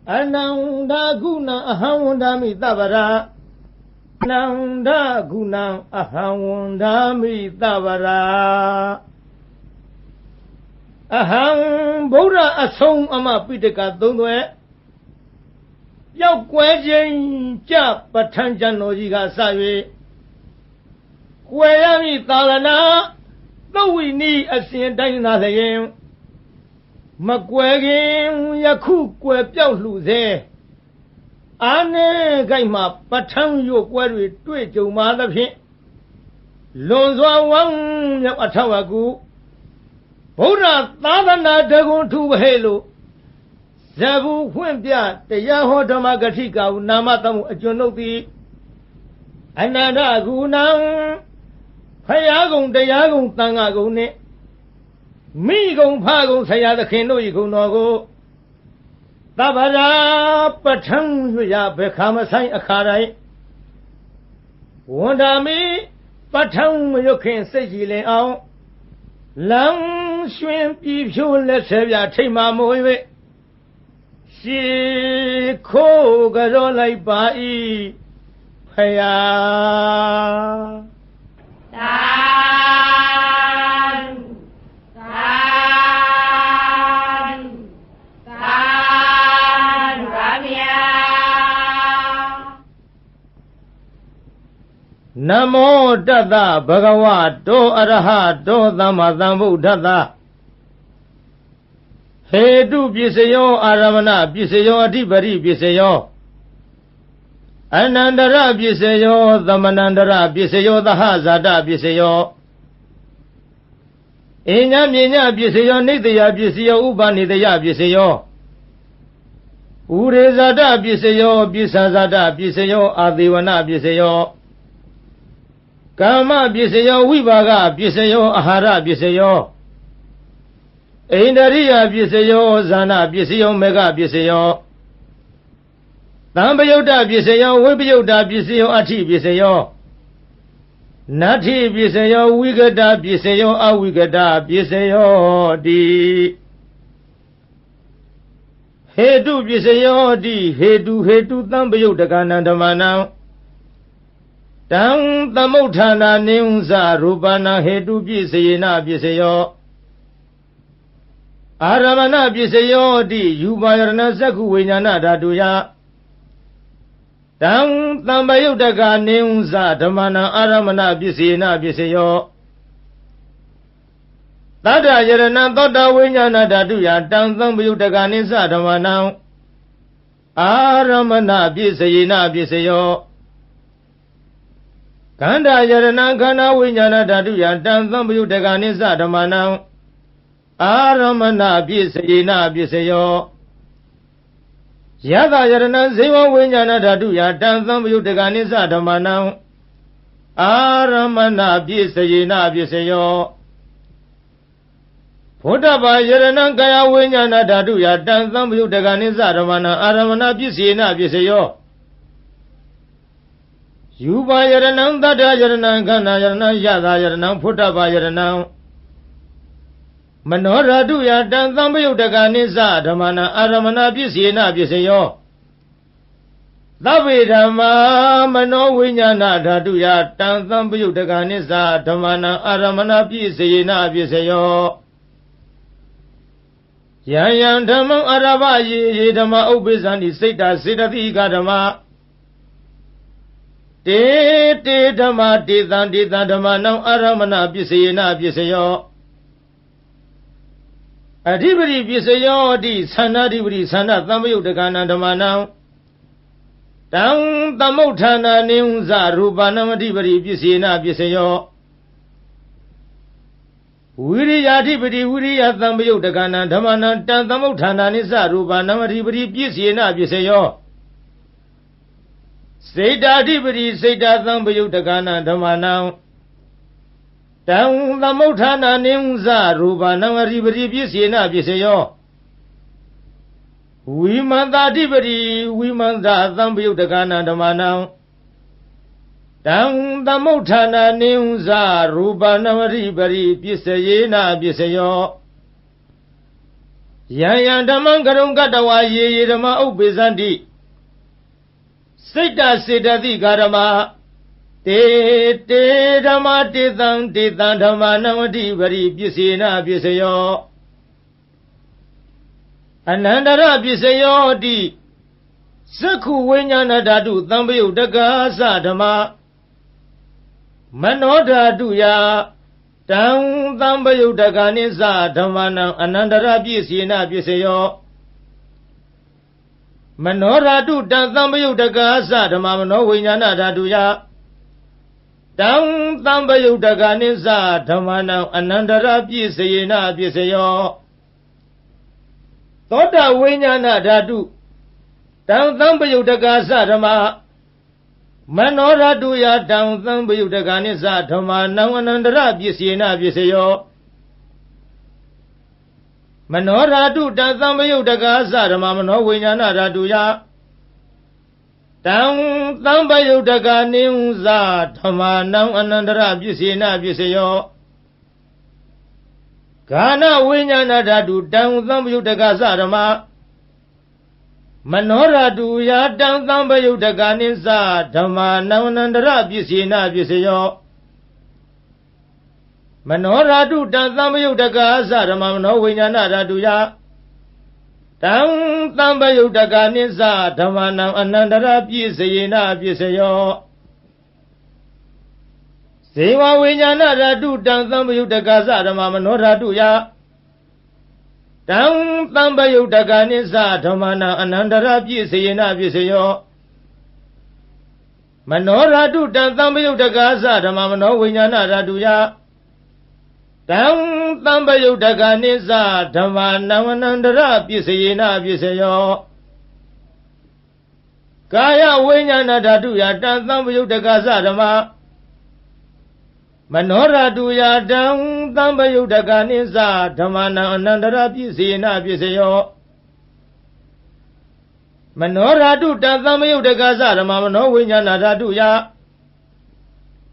Ananda guna ahawandami tabara Ananda guna ahawandami tabara Aham Buddha asong ama pitaka dungwe Yao kwe jing ja patanjan lojiga sawe Kwe yami talana Tawi ni asin dayna layen Magwagin yaku kwe piao lu ze Ane gaima patang yo kwe tui jo ma da phin Lonzwa wang yao atawagu Buddha tadana dagun tu bahelo Zabu Humpia, the Yaho Damagatika, Namatamu, a Jonobi Ananda Gunang Payagon, the Yagon Tangagone Migon Pago, Sayada Keno, Igunogo Tabara, Patang, Yuya, become a sign a carai Wandami, Patang, you can say Gile out Lang swim, if you let Sevia Tima Moe. She ko garo lai bai phaya tan ramya Namo Tata Bhagavato Arahato Sammasambuddhassa Hedu Pisayo Aramana Pisayo Adhipari Pisayo Anandara Pisayo Dhamanandara Pisayo Dahazada Pisayo Inya Minya Pisayo Nidya Pisayo Upanidya Pisayo Urezada Pisayo Pisazada Pisayo Adivana Pisayo Kama Pisayo Vivaga Pisayo Ahara Pisayo Indariya Pisayo Zana Pisayo Mega Pisayo Tambayota Pisayo Vipayota Pisayo Ati Pisayo Nati Pisayo Vigada Pisayo Avigada Pisayo Di Hedu Pisayo Di Hedu Tambayota Kanandamanam Tang Tamotana Neunza Rupana Hedu Pisayena Pisayo Aramana Pisayo Di Yubayarana Saku Vinyana Datuya Tang Tambayutaka Neunza Dhamana Aramana Pisayena Pisayo Tata Yarana Tota Vinyana Datuya Tang Tambayutaka Nisa Dhamana Aramana Pisayena Pisayo Kanda Yarana Kana Vinyana Datuya Tang Tambayutaka Nisa Dhamana Aramana Pisayena Pisayo Yada Yarana Ziva Vinyana Datuya Tang Tambayutaka Nisa Dhamana Aramana Pisayena Pisayo Photapa Yarana Kaya Vinyana Datuya Tang Tambayutaka Nisa Dhamana Aramana Pisayena Pisayo Yupa Yarana Tata Yarana Kana Yarana Yada Yarana Photapa Yarana Manoradu ya Tang Tambayutaka Nisa Dhamana Aramana Pisayena Pisayo Davidama Mano Vinyana Datuya Tang Tambayutaka Nisa Dhamana Aramana Pisayena Pisayo Yan Dhamma Araba Ye Dhamma Ubisani Sita Siddhatika Dhamma Te Dhamma Detan Dhamma Nam Aramana Pisayena Pisayo Adhipari Pisayo Di Sanadipari Sana Tambayutaka Dhammanam Tang Tamotana Neunza Rupanam Adhipari Pisayena Pisayo Viriyadhipari Viriya Tambayutaka Dhammanam Tang Tamotana Nisa Rupanam Adhipari Pisayena Pisayo Siddhadhipari Siddha Tambayutaka Dhammanam Tang Tamotana Neunza Rupanam Adhipari Pisayena Pisayo Vimantadhipari Vimanta Tambayutaka Dhammanam Tang Tamotana Neunza Rupanam Adhipari Pisayena Pisayo ယံယံဓမ္မံကရုံကတ္တဝါယေယေဓမ္မဥပ္ပေသန္တိစိတ်တစေတသိကာရမတေတေဓမ္မတေတံတေတံဓမ္မနဝတိပရိပစ္စေနပစ္စယောအနန္တရပစ္စယောတိသက္ခုဝိညာဏဓာတုသံပယုတ်တက္ကာသဓမ္မမနောဓာတုယတံသံပယုတ်တက္ကာနိသဓမ္မနံအနန္တရပစ္စေနပစ္စယောမနောဓာတုတံသံပယုတ်တက္ကာသဓမ္မမနောဝိညာဏဓာတုယတံသံပယုတ်တက္ကာနိသဓမ္မနံအနန္တရပစ္စေနပစ္စယောသောတဝိညာဏဓာတုတံသံပယုတ်တက္ကာသဓမ္မမနောဓာတုယတံသံပယုတ်တက္ကာနိသဓမ္မနံအနန္တရပစ္စေနပစ္စယောမနောဓာတုတံသံပယုတ်တက္ကာသဓမ္မမနောဝိညာဏဓာတုယတံသံပယုတ်တက္ကာနိသဓမ္မနံအနန္တရပစ္စေနပစ္စယောဂာနဝိညာဏဓာတုတံသံပယုတ်တက္ကာသဓမ္မမနောဓာတုယတံသံပယုတ်တက္ကာနိသဓမ္မနံအနန္တရပစ္စေနပစ္စယောမနောဓာတုတံသံပယုတ်တက္ကာသဓမ္မမနောဝိညာဏဓာတုယတံသံပယုတ်တက္ကာနိသဓမ္မနံအနန္တရပစ္စေနပစ္စယောဇေဝဝိညာဏဓာတုတံသံပယုတ်တက္ကာသဓမ္မမနောဓာတုယတံသံပယုတ်တက္ကာနိသဓမ္မနံအနန္တရပစ္စေနပစ္စယောမနောဓာတုတံသံပယုတ်တက္ကာသဓမ္မမနောဝိညာဏဓာတုယတံသံပယုတ်တက္ကာနိသဓမ္မနံအနန္တရပစ္စေနပစ္စယောကာယဝိညာဏဓာတုယတံသံပယုတ်တက္ကာသဓမ္မမနောဓာတုယတံသံပယုတ်တက္ကာနိသဓမ္မနံအနန္တရပစ္စေနပစ္စယောမနောဓာတုတံသံပယုတ်တက္ကာသဓမ္မမနောဝိညာဏဓာတုယ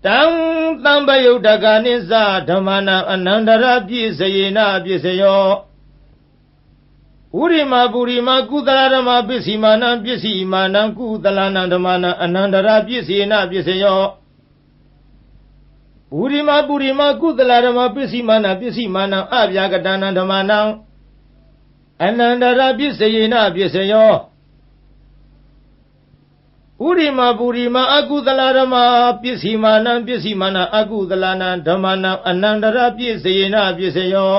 တံသံပယုတ်တက္ကာနိသဓမ္မနံအနန္တရပစ္စေနပစ္စယောဥရိမာပုရိမာကုသလဓမ္မပစ္စီမာနံပစ္စီမာနံကုသလနံဓမ္မနံအနန္တရပစ္စေနပစ္စယောပုရိမာပုရိမာကုသလဓမ္မပစ္စီမာနံပစ္စီမာနံအဗျာကတနံဓမ္မနံအနန္တရပစ္စေနပစ္စယောဥရိမာပုရိမာအကုသလဓမ္မပစ္စီမာနံပစ္စီမာနံအကုသလနံဓမ္မနံအနန္တရပစ္စေနပစ္စယော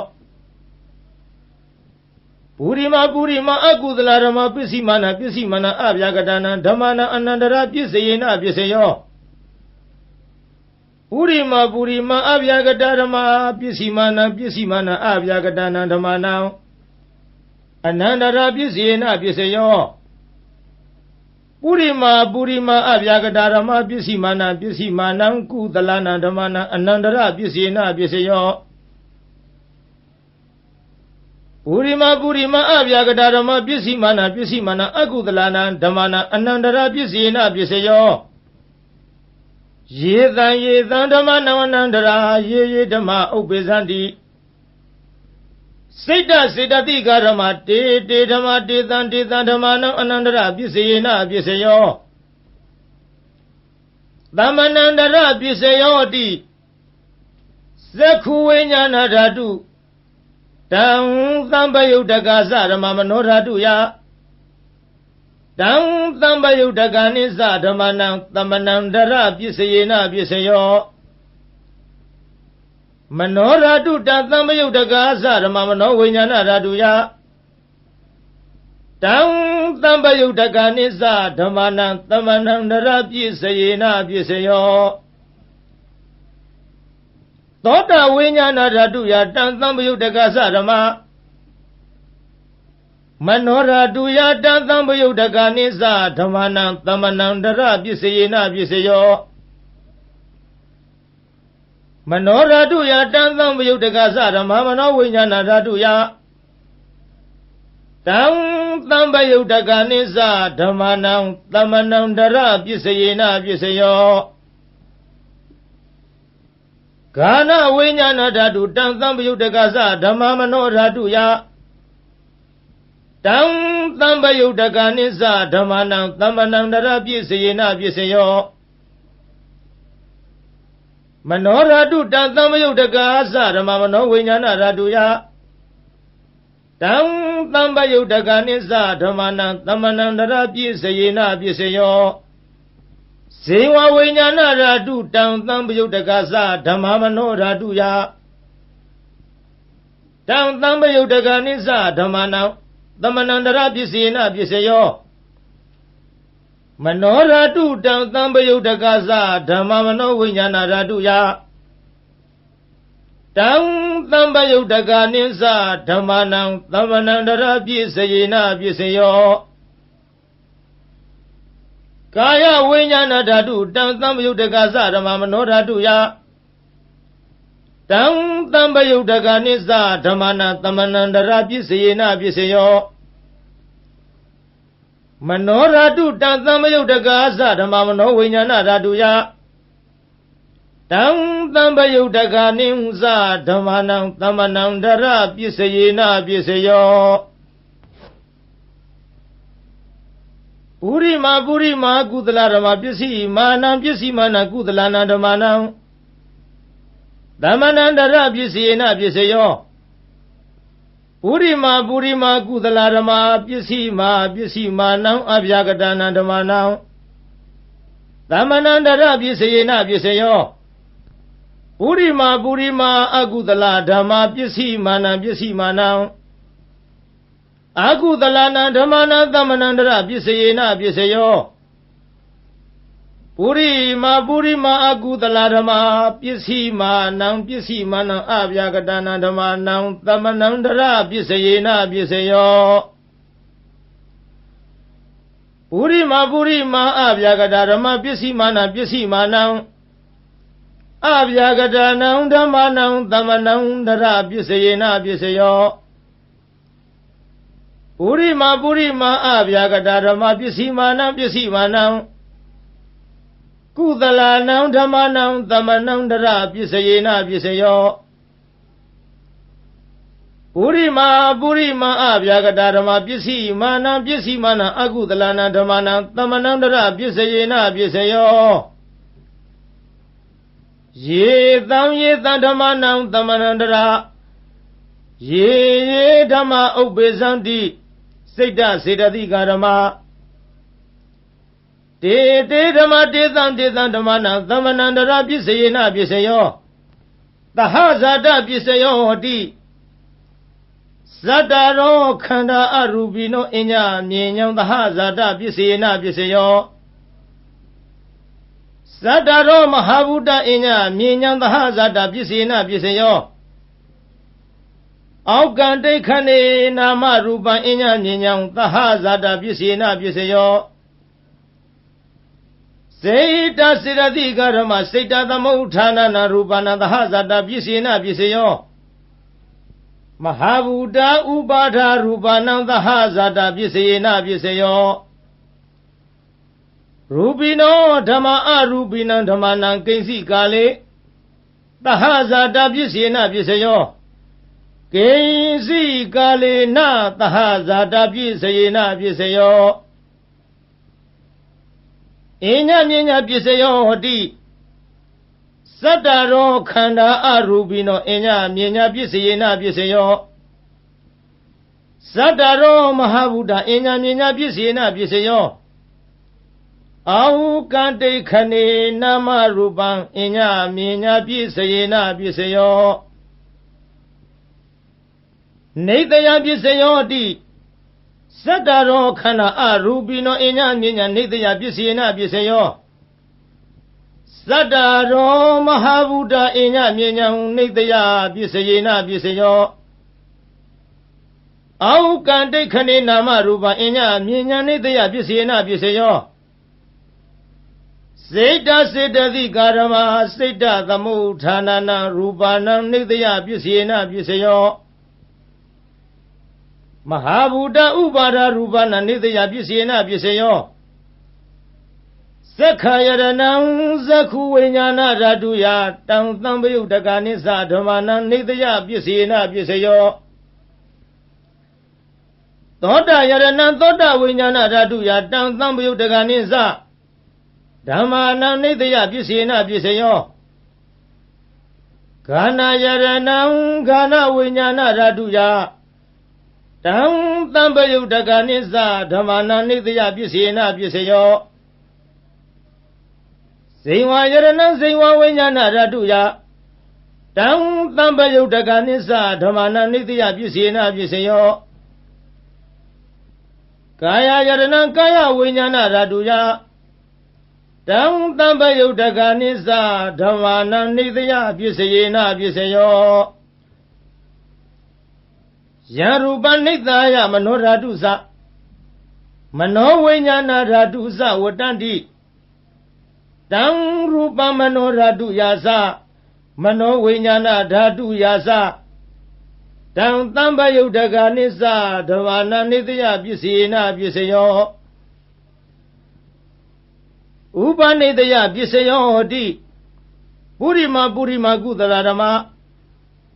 ပုရိမာပုရိမာအကုသလဓမ္မပစ္စီမာနံပစ္စီမာနံအဗျာကတနံဓမ္မနံအနန္တရပစ္စေနပစ္စယောဥရိမာပုရိမာအဗျာကတဓမ္မပစ္စီမာနံပစ္စီမာနံအဗျာကတနံဓမ္မနံအနန္တရပစ္စေနပစ္စယောပုရိမာပုရိမာအဗျာကတဓမ္မပစ္စီမာနံပစ္စီမာနံကုသလနံဓမ္မနံအနန္တရပစ္စေနပစ္စယောပုရိမာပုရိမာအဗျာကတဓမ္မပစ္စီမာနံပစ္စီမာနံအကုသလနံဓမ္မနံအနန္တရပစ္စေနပစ္စယောယေတံဓမ္မနံအနန္တရာယေယေဓမ္မဥပ္ပေသန္တိစိတ်တစေတသိကာရမတေတေဓမ္မတေတံတေတံဓမ္မနံအနန္တရပစ္စေနပစ္စယောသမ္မနန္တရပစ္စယောတိသက္ခုဝိညာဏဓာတုတံသံပယုတ်တက္ကာသဓမ္မမနောဓာတုယတံသံပယုတ်တက္ကာနိသဓမ္မနံသမ္မနန္တရပစ္စေနပစ္စယောမနောဓာတုတံသံပယုတ်တက္ကာသဓမ္မမနောဝိညာဏဓာတုယတံသံပယုတ်တက္ကာနိသဓမ္မနံသမ္မနန္တရပစ္စေနပစ္စယောသောတဝိညာဏဓာတုယတံသံပယုတ်တက္ကာသဓမ္မမနောဓာတုယတံသံပယုတ်တက္ကာနိသဓမ္မနံသမ္မနန္တရပစ္စေနပစ္စယောမနောဓာတုယတံသံပယုတ်တက္ကာသဓမ္မမနောဝိညာဏဓာတုယတံသံပယုတ်တက္ကာနိသဓမ္မနံသမ္မနန္တရပစ္စေနပစ္စယောဂာနဝိညာဏဓာတုတံသံပယုတ်တက္ကာသဓမ္မမနောဓာတုယ တံသံပယုတ်တကနိစ္စဓမ္မနံသမ္မနံတရပြည့်စေနပြည့်စေယောမနောရတုတံသံပယုတ်တကာသဓမ္မမနောဝိညာဏရတုယတံသံပယုတ်တကနိစ္စဓမ္မနံသမ္မနံတရပြည့်စေနပြည့်စေယောဇေဝဝိညာဏရတုတံသံပယုတ်တကာသဓမ္မမနောရတုယတံသံပယုတ်တကနိစ္စဓမ္မနံသမ္မနန္တရပစ္စေနပစ္စယောမနောရတုတံသံပယုတ်တကသဓမ္မမနောဝိညာဏရတုယတံသံပယုတ်တကနိစ္စဓမ္မနံသမ္မနန္တရပစ္စေနပစ္စယောကာယဝိညာဏဓာတုတံသံပယုတ်တကသဓမ္မမနောဓာတုယတံသံပယုတ်တကနိစ္စဓမ္မနံသမ္မနန္တရပစ္စေနပစ္စယောမနောရတုတံသံပယုတ်တကသဓမ္မမနောဝိညာဏဓာတုယတံသံပယုတ်တကနိစ္စဓမ္မနံသမ္မနန္တရပစ္စေနပစ္စယောပုရိမာကုသလဓမ္မပစ္စည်းမာနံပစ္စည်းမာနကုသလနာဓမ္မနံသမ္မနန္တရပစ္စေနပစ္စယောပုရိမာကုသလဓမ္မပစ္စည်းမာနံအဗျာကတနာဓမ္မနံသမ္မနန္တရပစ္စေနပစ္စယောပုရိမာအကုသလဓမ္မပစ္စည်းမာနံအကုသလနာဓမ္မနံသမ္မနန္တရပစ္စေနပစ္စယောပုရိမာအကုသလဓမ္မပစ္စည်းမာနံအဗျာကတနာဓမ္မနံသမ္မနန္တရပစ္စေနပစ္စယောပုရိမာအဗျာကတဓမ္မပစ္စည်းမာနအဗျာကတနံဓမ္မနံသမ္မနန္တရပစ္စေနပစ္စယောပုရိမာအဗျာကတဓမ္မပစ္စည်းမာနံကုသလနံဓမ္မနံသမ္မနန္တရပစ္စေနပစ္စယောပုရိမာအဗျာကတဓမ္မပစ္စည်းမာနံအကုသလနံဓမ္မနံသမ္မနန္တရပစ္စေနပစ္စယောယေသံဓမ္မနံသမ္မနန္တရယေဓမ္မဥပ္ပေသံတိစိတ်တစေတသိကာဓမ္မတေဓမ္မတေသံဓမ္မနံသမ္မနန္တရပစ္စေနပစ္စယောသဟဇာတပစ္စယောဟောတိဇတ္တရောခန္ဓာအရူပိနောအညမြင်ညံသဟဇာတပစ္စေနပစ္စယောဇတ္တရောမဟာဗုဒ္ဓအညမြင်ညံသဟဇာတပစ္စေနပစ္စယောအောက်ကံတိခဏေနာမရူပံအညမြင်ညံသဟဇာတပစ္စေနပစ္စယောစေတစေရတိကဓမ္မစေတသမုဋ္ဌာနနာရူပနာသဟဇာတပစ္စေနပစ္စယောမဟာဗုဒ္ဓဥပါဒရူပနံသဟဇာတပစ္စေနပစ္စယောရူပိနောဓမ္မအရူပိနံဓမ္မနံကိဉ္စီကာလေသဟဇာတပစ္စေနပစ္စယောကိဉ္စီကာလေနသဟဇာတပစ္စေနပစ္စယောအညမြညာပစ္စယောဟောတိဇတ္တရောခန္ဓာအရူပိနောအညမြညာပစ္စေနပစ္စယောဇတ္တရောမဟာဗုဒ္ဓအညမြညာပစ္စေနပစ္စယောအာဟုကံတိခဏေနာမရူပံအညမြညာပစ္စေနပစ္စယောနေတယပစ္စယောတိဇတ္တရောခန္ဓာအရူပိနောအညမြညာနေတယပစ္စေနပစ္စယောဇတ္တရောမဟာဗုဒ္ဓအညမြညာနေတယပစ္စေနပစ္စယောအာဟုကံတိခဏေနာမရူပံအညမြညာနေတယပစ္စေနပစ္စယောစေတစေတသိကာရမစေတသမုဋ္ဌာနနာရူပနံနေတယပစ္စေနပစ္စယောမဟာဗုဒ္ဓဥပါဒရူပနံနေတယပစ္စေနပစ္စယောသက္ခာယရဏံသက္ခုဝိညာဏဓာတုယတံသံပယုတ်တကနိစ္စဓမ္မနံနေတယပစ္စေနပစ္စယော သောတာယရဏံသောတာဝိညာဏဓာတုယတံသံပယုတ်တကနိသဓမ္မာနံနိတယပစ္စေနပစ္စယောဂာနာယရဏံဂာနဝိညာဏဓာတုယတံသံပယုတ်တကနိသဓမ္မာနံနိတယပစ္စေနပစ္စယောဇိဝယရဏံဇိဝဝိညာဏဓာတုယတံသံပယုတ်တကနိသဓမ္မာနံနိတယပစ္စေနပစ္စယောကာယယရဏံကာယဝိညာဏဓာတုယတံသံပယုတ်တကနိသဓမ္မာနံနိတယပစ္စယေနပစ္စယောယံရူပနိတ္တယမနောဓာတုသမနောဝိညာဏဓာတုသဝတ္တန္တိတံရူပမနောဓာတုယာသမနောဝိညာဏဓာတုယာသတံသံပယုတ်တကနိသဓမ္မာနံနိတယပစ္စေနပစ္စယောဥပနိတယပစ္စယောဟောတိပုရိမာကုသလဓမ္မ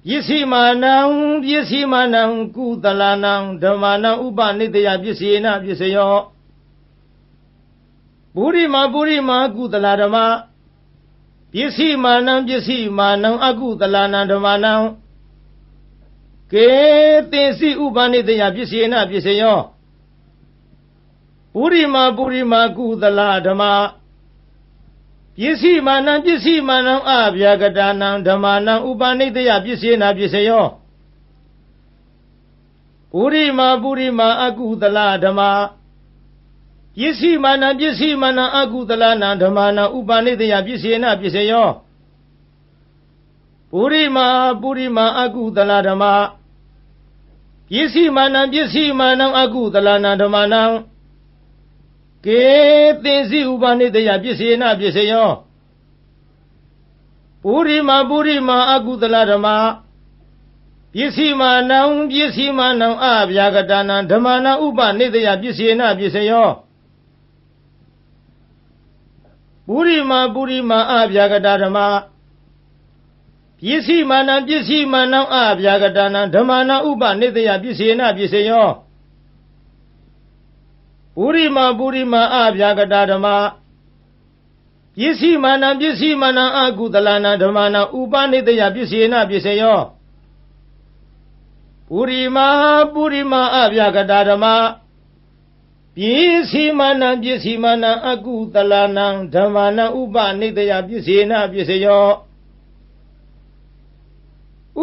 ပစ္စည်းမာနံကုသလနံဓမ္မာနံဥပနိတယပစ္စေနပစ္စယောပုရိမာကုသလဓမ္မပစ္စည်းမာနံအကုသလနံဓမ္မာနံကေသေစီဥပနိတယပစ္စေနပစ္စယောပုရိမာကုသလဓမ္မပစ္စည်းမာနံအဗျာကတာနံဓမ္မာနံဥပနိတယပစ္စေနပစ္စယောပုရိမာအကုသလဓမ္မပစ္စည်းမာနံအကုသလနံဓမ္မာနံဥပနိတယပစ္စေနပစ္စယောပုရိမာအကုသလဓမ္မပစ္စည်းမာနံအကုသလနံဓမ္မာနံကေသေစီဥပနိတယပစ္စေနပစ္စယောပုရိမာအကုသလဓမ္မပစ္စည်းမာနံအဗျာကတာနံဓမ္မာနံဥပနိတယပစ္စေနပစ္စယောပုရိမာအဗျာကတာဓမ္မပစ္စည်းမာနံအဗျာကတာနံဓမ္မာနံဥပနိတယပစ္စေနပစ္စယောပုရိမာအဗျာကတာဓမ္မပစ္စည်းမာနံအကုသလနံဓမ္မာနံဥပနိတယပစ္စေနပစ္စယောပုရိမာအဗျာကတာဓမ္မပစ္စည်းမာနံအကုသလနံဓမ္မာနံဥပနိတယပစ္စေနပစ္စယော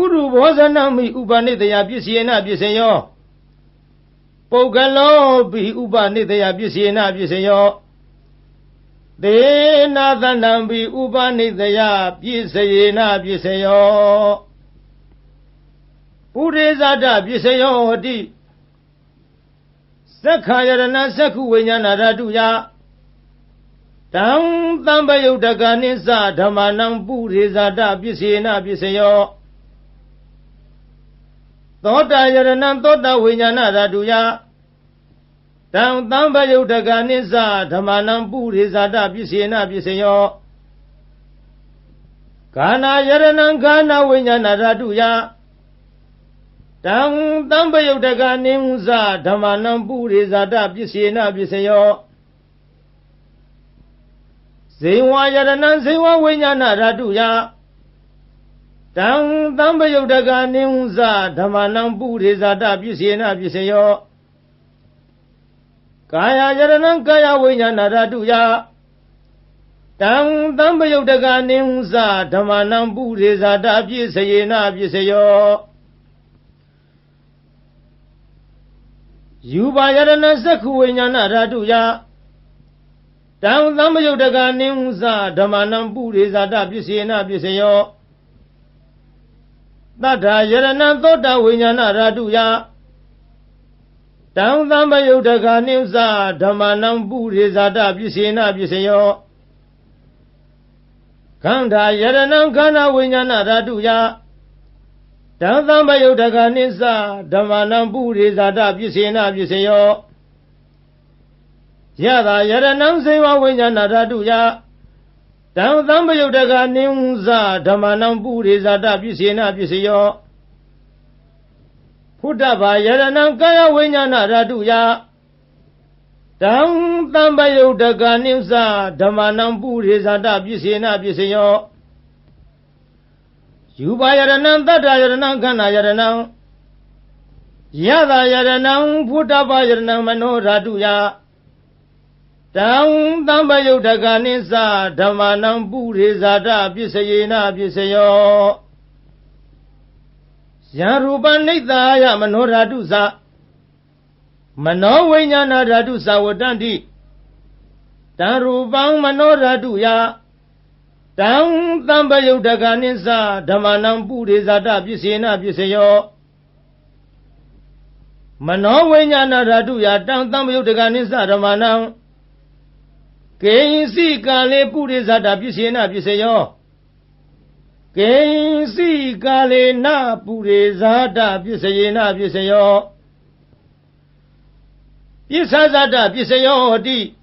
ဥရုဘောဇနမိဥပနိတယပစ္စေနပစ္စယောပုဂ္ဂလောပိဥပနိတယပစ္စေနပစ္စယောသေနာသနံပိဥပနိတယပစ္စယေနပစ္စယောပုရိသတပစ္စယောဟောတိသက္ခာယရဏသက္ခုဝိညာဏဓာတုယတံသံပယုတ်တကနိသဓမ္မာနံပုရိသတပစ္စေနပစ္စယောသောတာယရဏံသောတာဝိညာဏဓာတုယတံသံပယုတ်တကနိသဓမ္မာနံပုရိသတပစ္စေနပစ္စယောဂာနာယရဏံဂာနဝိညာဏဓာတုယတံသံပယုတ်တကနိသဓမ္မာနံပုရိသတပစ္စေနပစ္စယောဇိဝယရဏံဇိဝဝိညာဏဓာတုယတံသံပယုတ်တကနိသဓမ္မာနံပုရိသတပစ္စေနပစ္စယောကာယယရဏံကာယဝိညာဏဓာတုယတံသံပယုတ်တကနိသဓမ္မာနံပုရိသတပစ္စေနပစ္စယောယူပါယရဏသက္ခုဝိညာဏဓာတုယတံသံပယုတ်တကနိသဓမ္မာနံပုရိသတပစ္စေနပစ္စယောသတ္ထာယရဏံသောတာဝိညာဏဓာတုယတံသံပယုတ်တကနိသဓမ္မာနံပုရိသတပစ္စေနပစ္စယောခန္ဓာယရဏံခန္ဓာဝိညာဏဓာတုယတံသံပယုတ်တကနိသဓမ္မာနံပုရိသတပစ္စေနပစ္စယောယတာယရဏံဇိဝဝိညာဏဓာတုယတံသံပယုတ်တကနိသဓမ္မာနံပုရိသတပစ္စေနပစ္စယော Putaba Yarana Kaya Winyana Raduya Dang Tambayo Daganimsa Damanam Burizada Bisina Bisayo Yuba Yaranam Tata Yaranam Kana Yaranam Yada Yaranam Putaba Yaranam Mano Raduya Dang Tambayo Daganimsa Damanam Burizada Bisayina Bisayo Yaruban Nitaya Mano Radusa Mano Winyana Radusa Wadandi Darubang Mano Raduya Dang Tambayo Daganisa Damanam Burizada Bisina Bisayo Mano Winyana Raduya Dang Tambayo Daganisa Damanam Kaisi Kale Burizada Bisina Bisayo Kaisi Kale Na Burizada Bisayina Bisayo Pisazada Pisayo di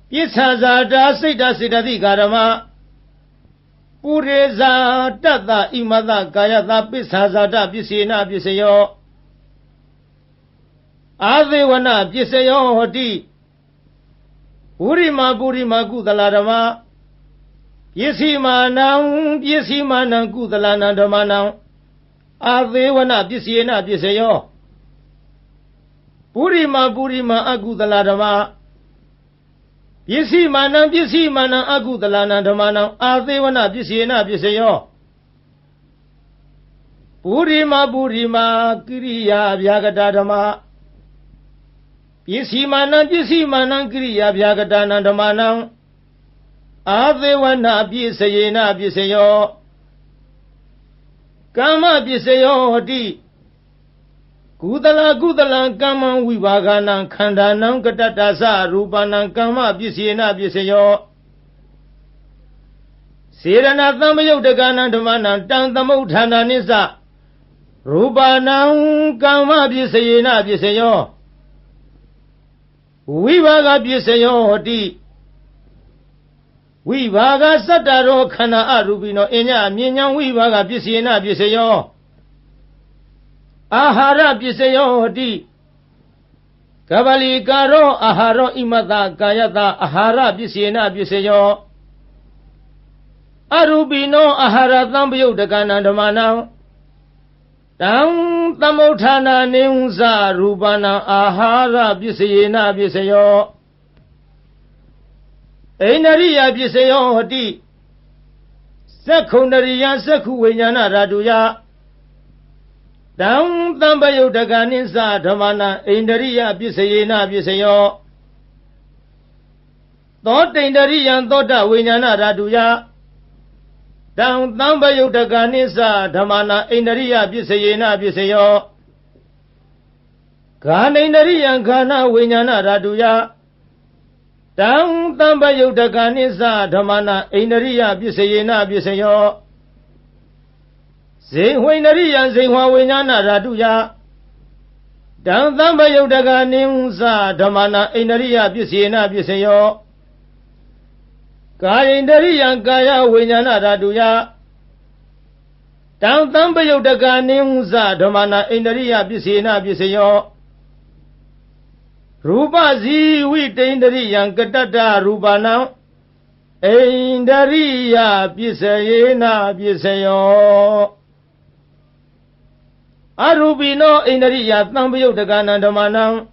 Pisazada Sita Sita di Garama Pureza Tata Imada Gayata Pisazada Pisina Pisayo Adewana Pisayo di Purima Gudalarama Yesimanang Gudalana Damanang Adewana Pisina Pisayo Purima Agudaladama Yesimanang Agudalana Damanang Adewana Pisina Pisayo Purima Kiriya Vyagadadama Yesimanang Kiriya Vyagadana Damanang Adewana Pisayina Pisayo Kama Pisayo di Gudala Kama Vivagana Kandanam Katatasa Rupanam Kama Pisina Pisayo Sirana Tamayo Dagana Damana Tantamutana Nisa Rupanam Kama Pisayina Pisayo Vivaga Pisayo di Vivaga Sataro Kana Arubino Enya Minyam Vivaga Pisina Pisayo Ahara Pisayo di Kabali Karo Aharo Imata Kayata Ahara Pisina Pisayo Arubino Ahara Tambayo Dagana Damana Tang Tamotana Neunza Rubana Ahara Pisina Pisayo Einariya Pisayo di Sekundariya Sekuwinyana Raduya Dang Tambayo Daganisa Damana Indariya Pisayina Pisayo Thought Indariya Thoda Winyana Raduya Dang Tambayo Daganisa Damana Indariya Pisayina Pisayo Gana Indariya Gana Winyana Raduya Dang Tambayo Daganisa Damana Indariya Pisayina Pisayo Zinghuinariya Zingwa Winyana Raduya Dang Tambayo Daganimsa Damana Indariya Pisina Pisayo Kaya Indariya Kaya Winyana Raduya Dang Tambayo Daganimsa Damana Indariya Pisina Pisayo Rupa Ziwi Indariya Katata Rupana Indariya Pisayina Pisayo Arubino Indariya Tambayo Dagana Damanang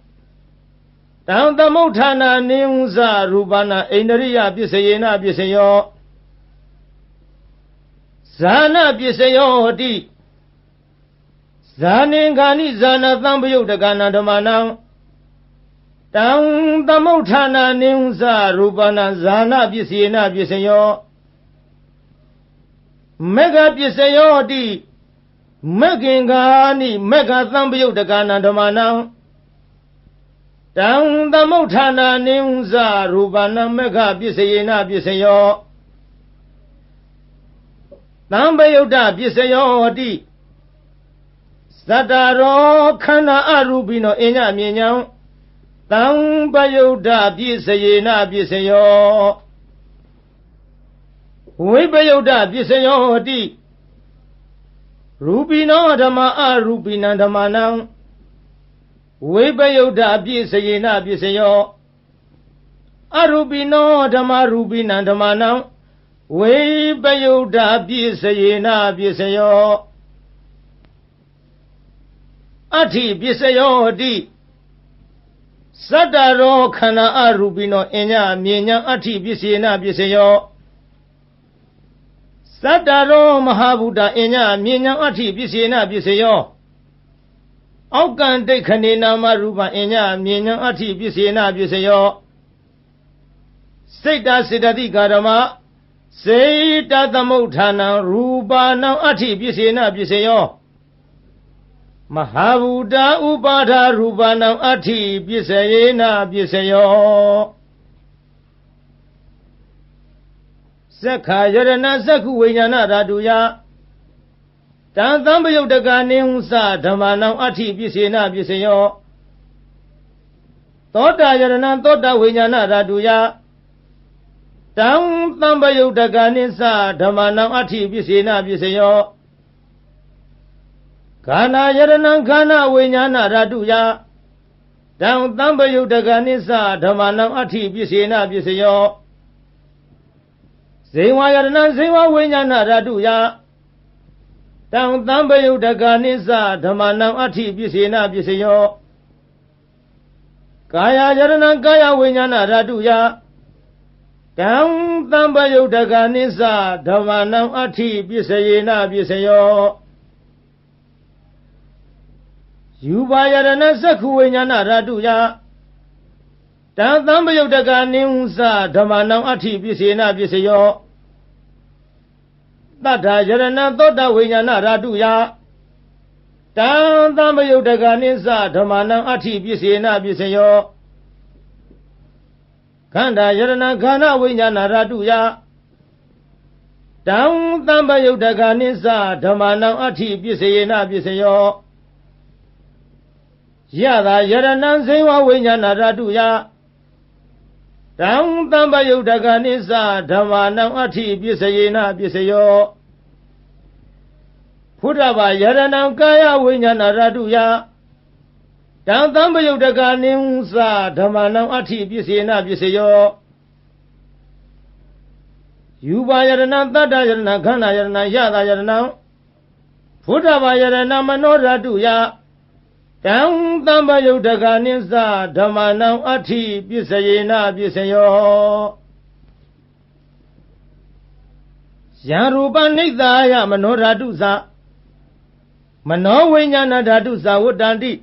Tang Tamotana Neunza Rubana Indariya Pisayina Pisayo Zana Pisayo di Zaningani Zana Tambayo Dagana Damanang Tang Tamotana Neunza Rubana Zana Pisayina Pisayo Mega Pisayo di Megingani Mega Tambayo Dagana Damanang Tang Tamotana Neunza Rubana Mega Pisayina Pisayo Tambayo Da Pisayo di Sataro Kana Arubino Enya Minyang Tambayo Da Pisayina Pisayo Vibayo Da Pisayo di ရူပိနောဓမ္မအရူပိနံဓမ္မနံဝိပယုဒ္ဓပြည့်စယေနပြည့်စယောအရူပိနောဓမ္မရူပိနံဓမ္မနံဝိပယုဒ္ဓပြည့်စယေနပြည့်စယောအဋ္ဌိပြည့်စယောတိသတ္တရောခန္ဓာအရူပိနောအညမြေညာအဋ္ဌိပြည့်စယေနပြည့်စယောသတ္တရောမဟာဗုဒ္ဓအညမြေညာအဋ္ဌိပြည့်စယေနပြည့်စယောအောက်ကံဒိဋ္ဌခဏေနာမရူပအညမြေညာအဋ္ဌိပြည့်စယေနပြည့်စယောစိတ်တစေတသိကာရမစေတသမုဋ္ဌာနံရူပနံအဋ္ဌိပြည့်စယေနပြည့်စယောမဟာဗုဒ္ဓဥပါဒရူပနံအဋ္ဌိပြည့်စယေနပြည့်စယောသက္ခာယရဏသက္ခုဝိညာဏဓာတုယတံသံပယုတ်တကနေဟုသဓမ္မနံအဋ္ဌိပြည့်စယေနပြည့်စယောသောတာယရဏသောတာဝိညာဏဓာတုယတံသံပယုတ်တကနေသဓမ္မနံအဋ္ဌိပြည့်စယေနပြည့်စယောခန္ဓာယရဏခန္ဓာဝိညာဏဓာတုယတံသံပယုတ်တကနေသဓမ္မနံအဋ္ဌိပြည့်စယေနပြည့်စယောဇေဝယရဏဇေဝဝိညာဏဓာတုယတံသံပယုတ်တကနေသဓမ္မနံအဋ္ဌိပြည့်စယေနပြည့်စယောကာယယရဏကာယဝိညာဏဓာတုယတံသံပယုတ်တကနေသဓမ္မနံအဋ္ဌိပြည့်စယေနပြည့်စယောယူပါယရဏသက္ခုဝိညာဏဓာတုယတံသံပယုတ်တကနေဟုသဓမ္မနံအဋ္ဌိပြည့်စယေနပြည့်စယောတတ္ထာယရဏသောတဝိညာဏဓာတုယတံသံပယုတ်တကနေသဓမ္မနံအဋ္ဌိပြည့်စယေနပြည့်စယောခန္ဓာယရဏခန္ဓာဝိညာဏဓာတုယတံသံပယုတ်တကနေသဓမ္မနံအဋ္ဌိပြည့်စယေနပြည့်စယောယတာယရဏဇေဝဝိညာဏဓာတုယတံသံပယုတ်တကနေသဓမ္မနံအဋ္ဌိပြည့်စယေနပြည့်စယောဖုဒ္ဓဘာယရဏကာယဝိညာဏဓာတုယတံသံပယုတ်တကနေသဓမ္မနံအဋ္ဌိပြည့်စယေနပြည့်စယောယူပါယရဏတတ္တယရဏခန္ဓာယရဏယတာယရဏဖုဒ္ဓဘာယရဏမနောဓာတုယတံသံပယုတ်တကနေသဓမ္မနံအဋ္ဌိပြည့်စယေနပြည့်စယောယံရူပနိဿာယမနောဓာတုသမနောဝိညာဏဓာတုသဝတ္တန္တိ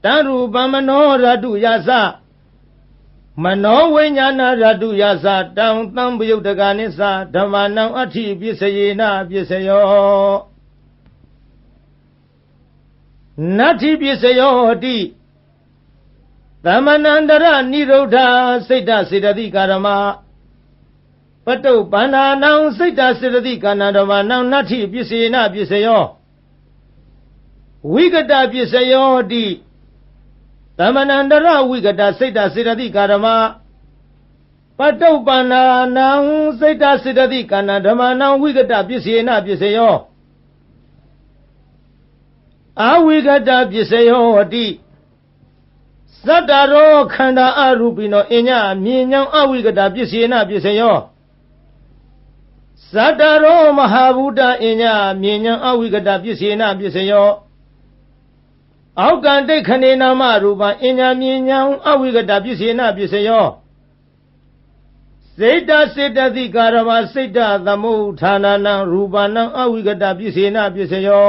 တံရူပမနောဓာတုယသမနောဝိညာဏဓာတုယသတံသံပယုတ်တကနေသဓမ္မနံအဋ္ဌိပြည့်စယေနပြည့်စယောနတ္ထိပြည့်စယောတိသမဏန္တရနိရုဒ္ဓစိတ်တစေတသိကာရမပတုပန္နာနံစိတ်တစေတသိကာဏဓမ္မနံနတ္ထိပြည့်စယေနပြည့်စယောဝိကတပြည့်စယောတိသမဏန္တရဝိကတစိတ်တစေတသိကာရမပတုပန္နာနံစိတ်တစေတသိကာဏဓမ္မနံဝိကတပြည့်စယေနပြည့်စယောအဝိကတပစ္စယောတိသတ္တရောခန္ဓာအရူပိနောအညမြေညာအဝိကတပစ္စယေနပစ္စယောသတ္တရောမဟာဗုဒ္ဓအညမြေညာအဝိကတပစ္စယေနပစ္စယောအောက်ကံဒိဋ္ဌခဏေနာမရူပအညမြေညာအဝိကတပစ္စယေနပစ္စယောစေတစေတသိကာရမစေတသမုဋ္ဌာနနံရူပနံအဝိကတပစ္စယေနပစ္စယော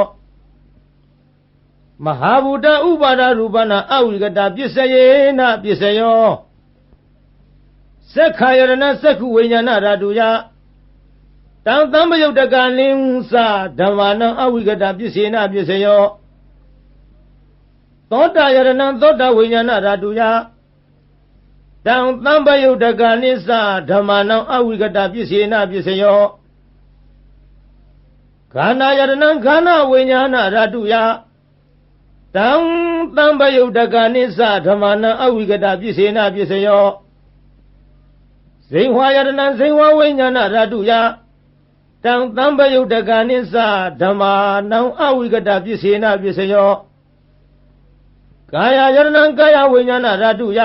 မဟာဗုဒ္ဓဥပါဒရူပနာအဝိကတပစ္စယေနပစ္စယောသက္ခာယရဏသက္ခုဝိညာဏဓာတုယတံသံပယုတ်တကနေသဓမ္မနံအဝိကတပစ္စယေနပစ္စယောသောတာယရဏသောတာဝိညာဏဓာတုယတံသံပယုတ်တကနေသဓမ္မနံအဝိကတပစ္စယေနပစ္စယောခန္ဓာယရဏခန္ဓာဝိညာဏဓာတုယတံသံပယုတ်တကနေသဓမ္မနံအဝိကတပစ္စေနပစ္စယောဇိဝယရဏဇိဝဝိညာဏဓာတုယတ တံသံပယုတ်တကနိစ္စဓမ္မာနံအဝိကတပစ္စေနပစ္စယောကာယယရဏံကာယဝိညာဏဓာတုယ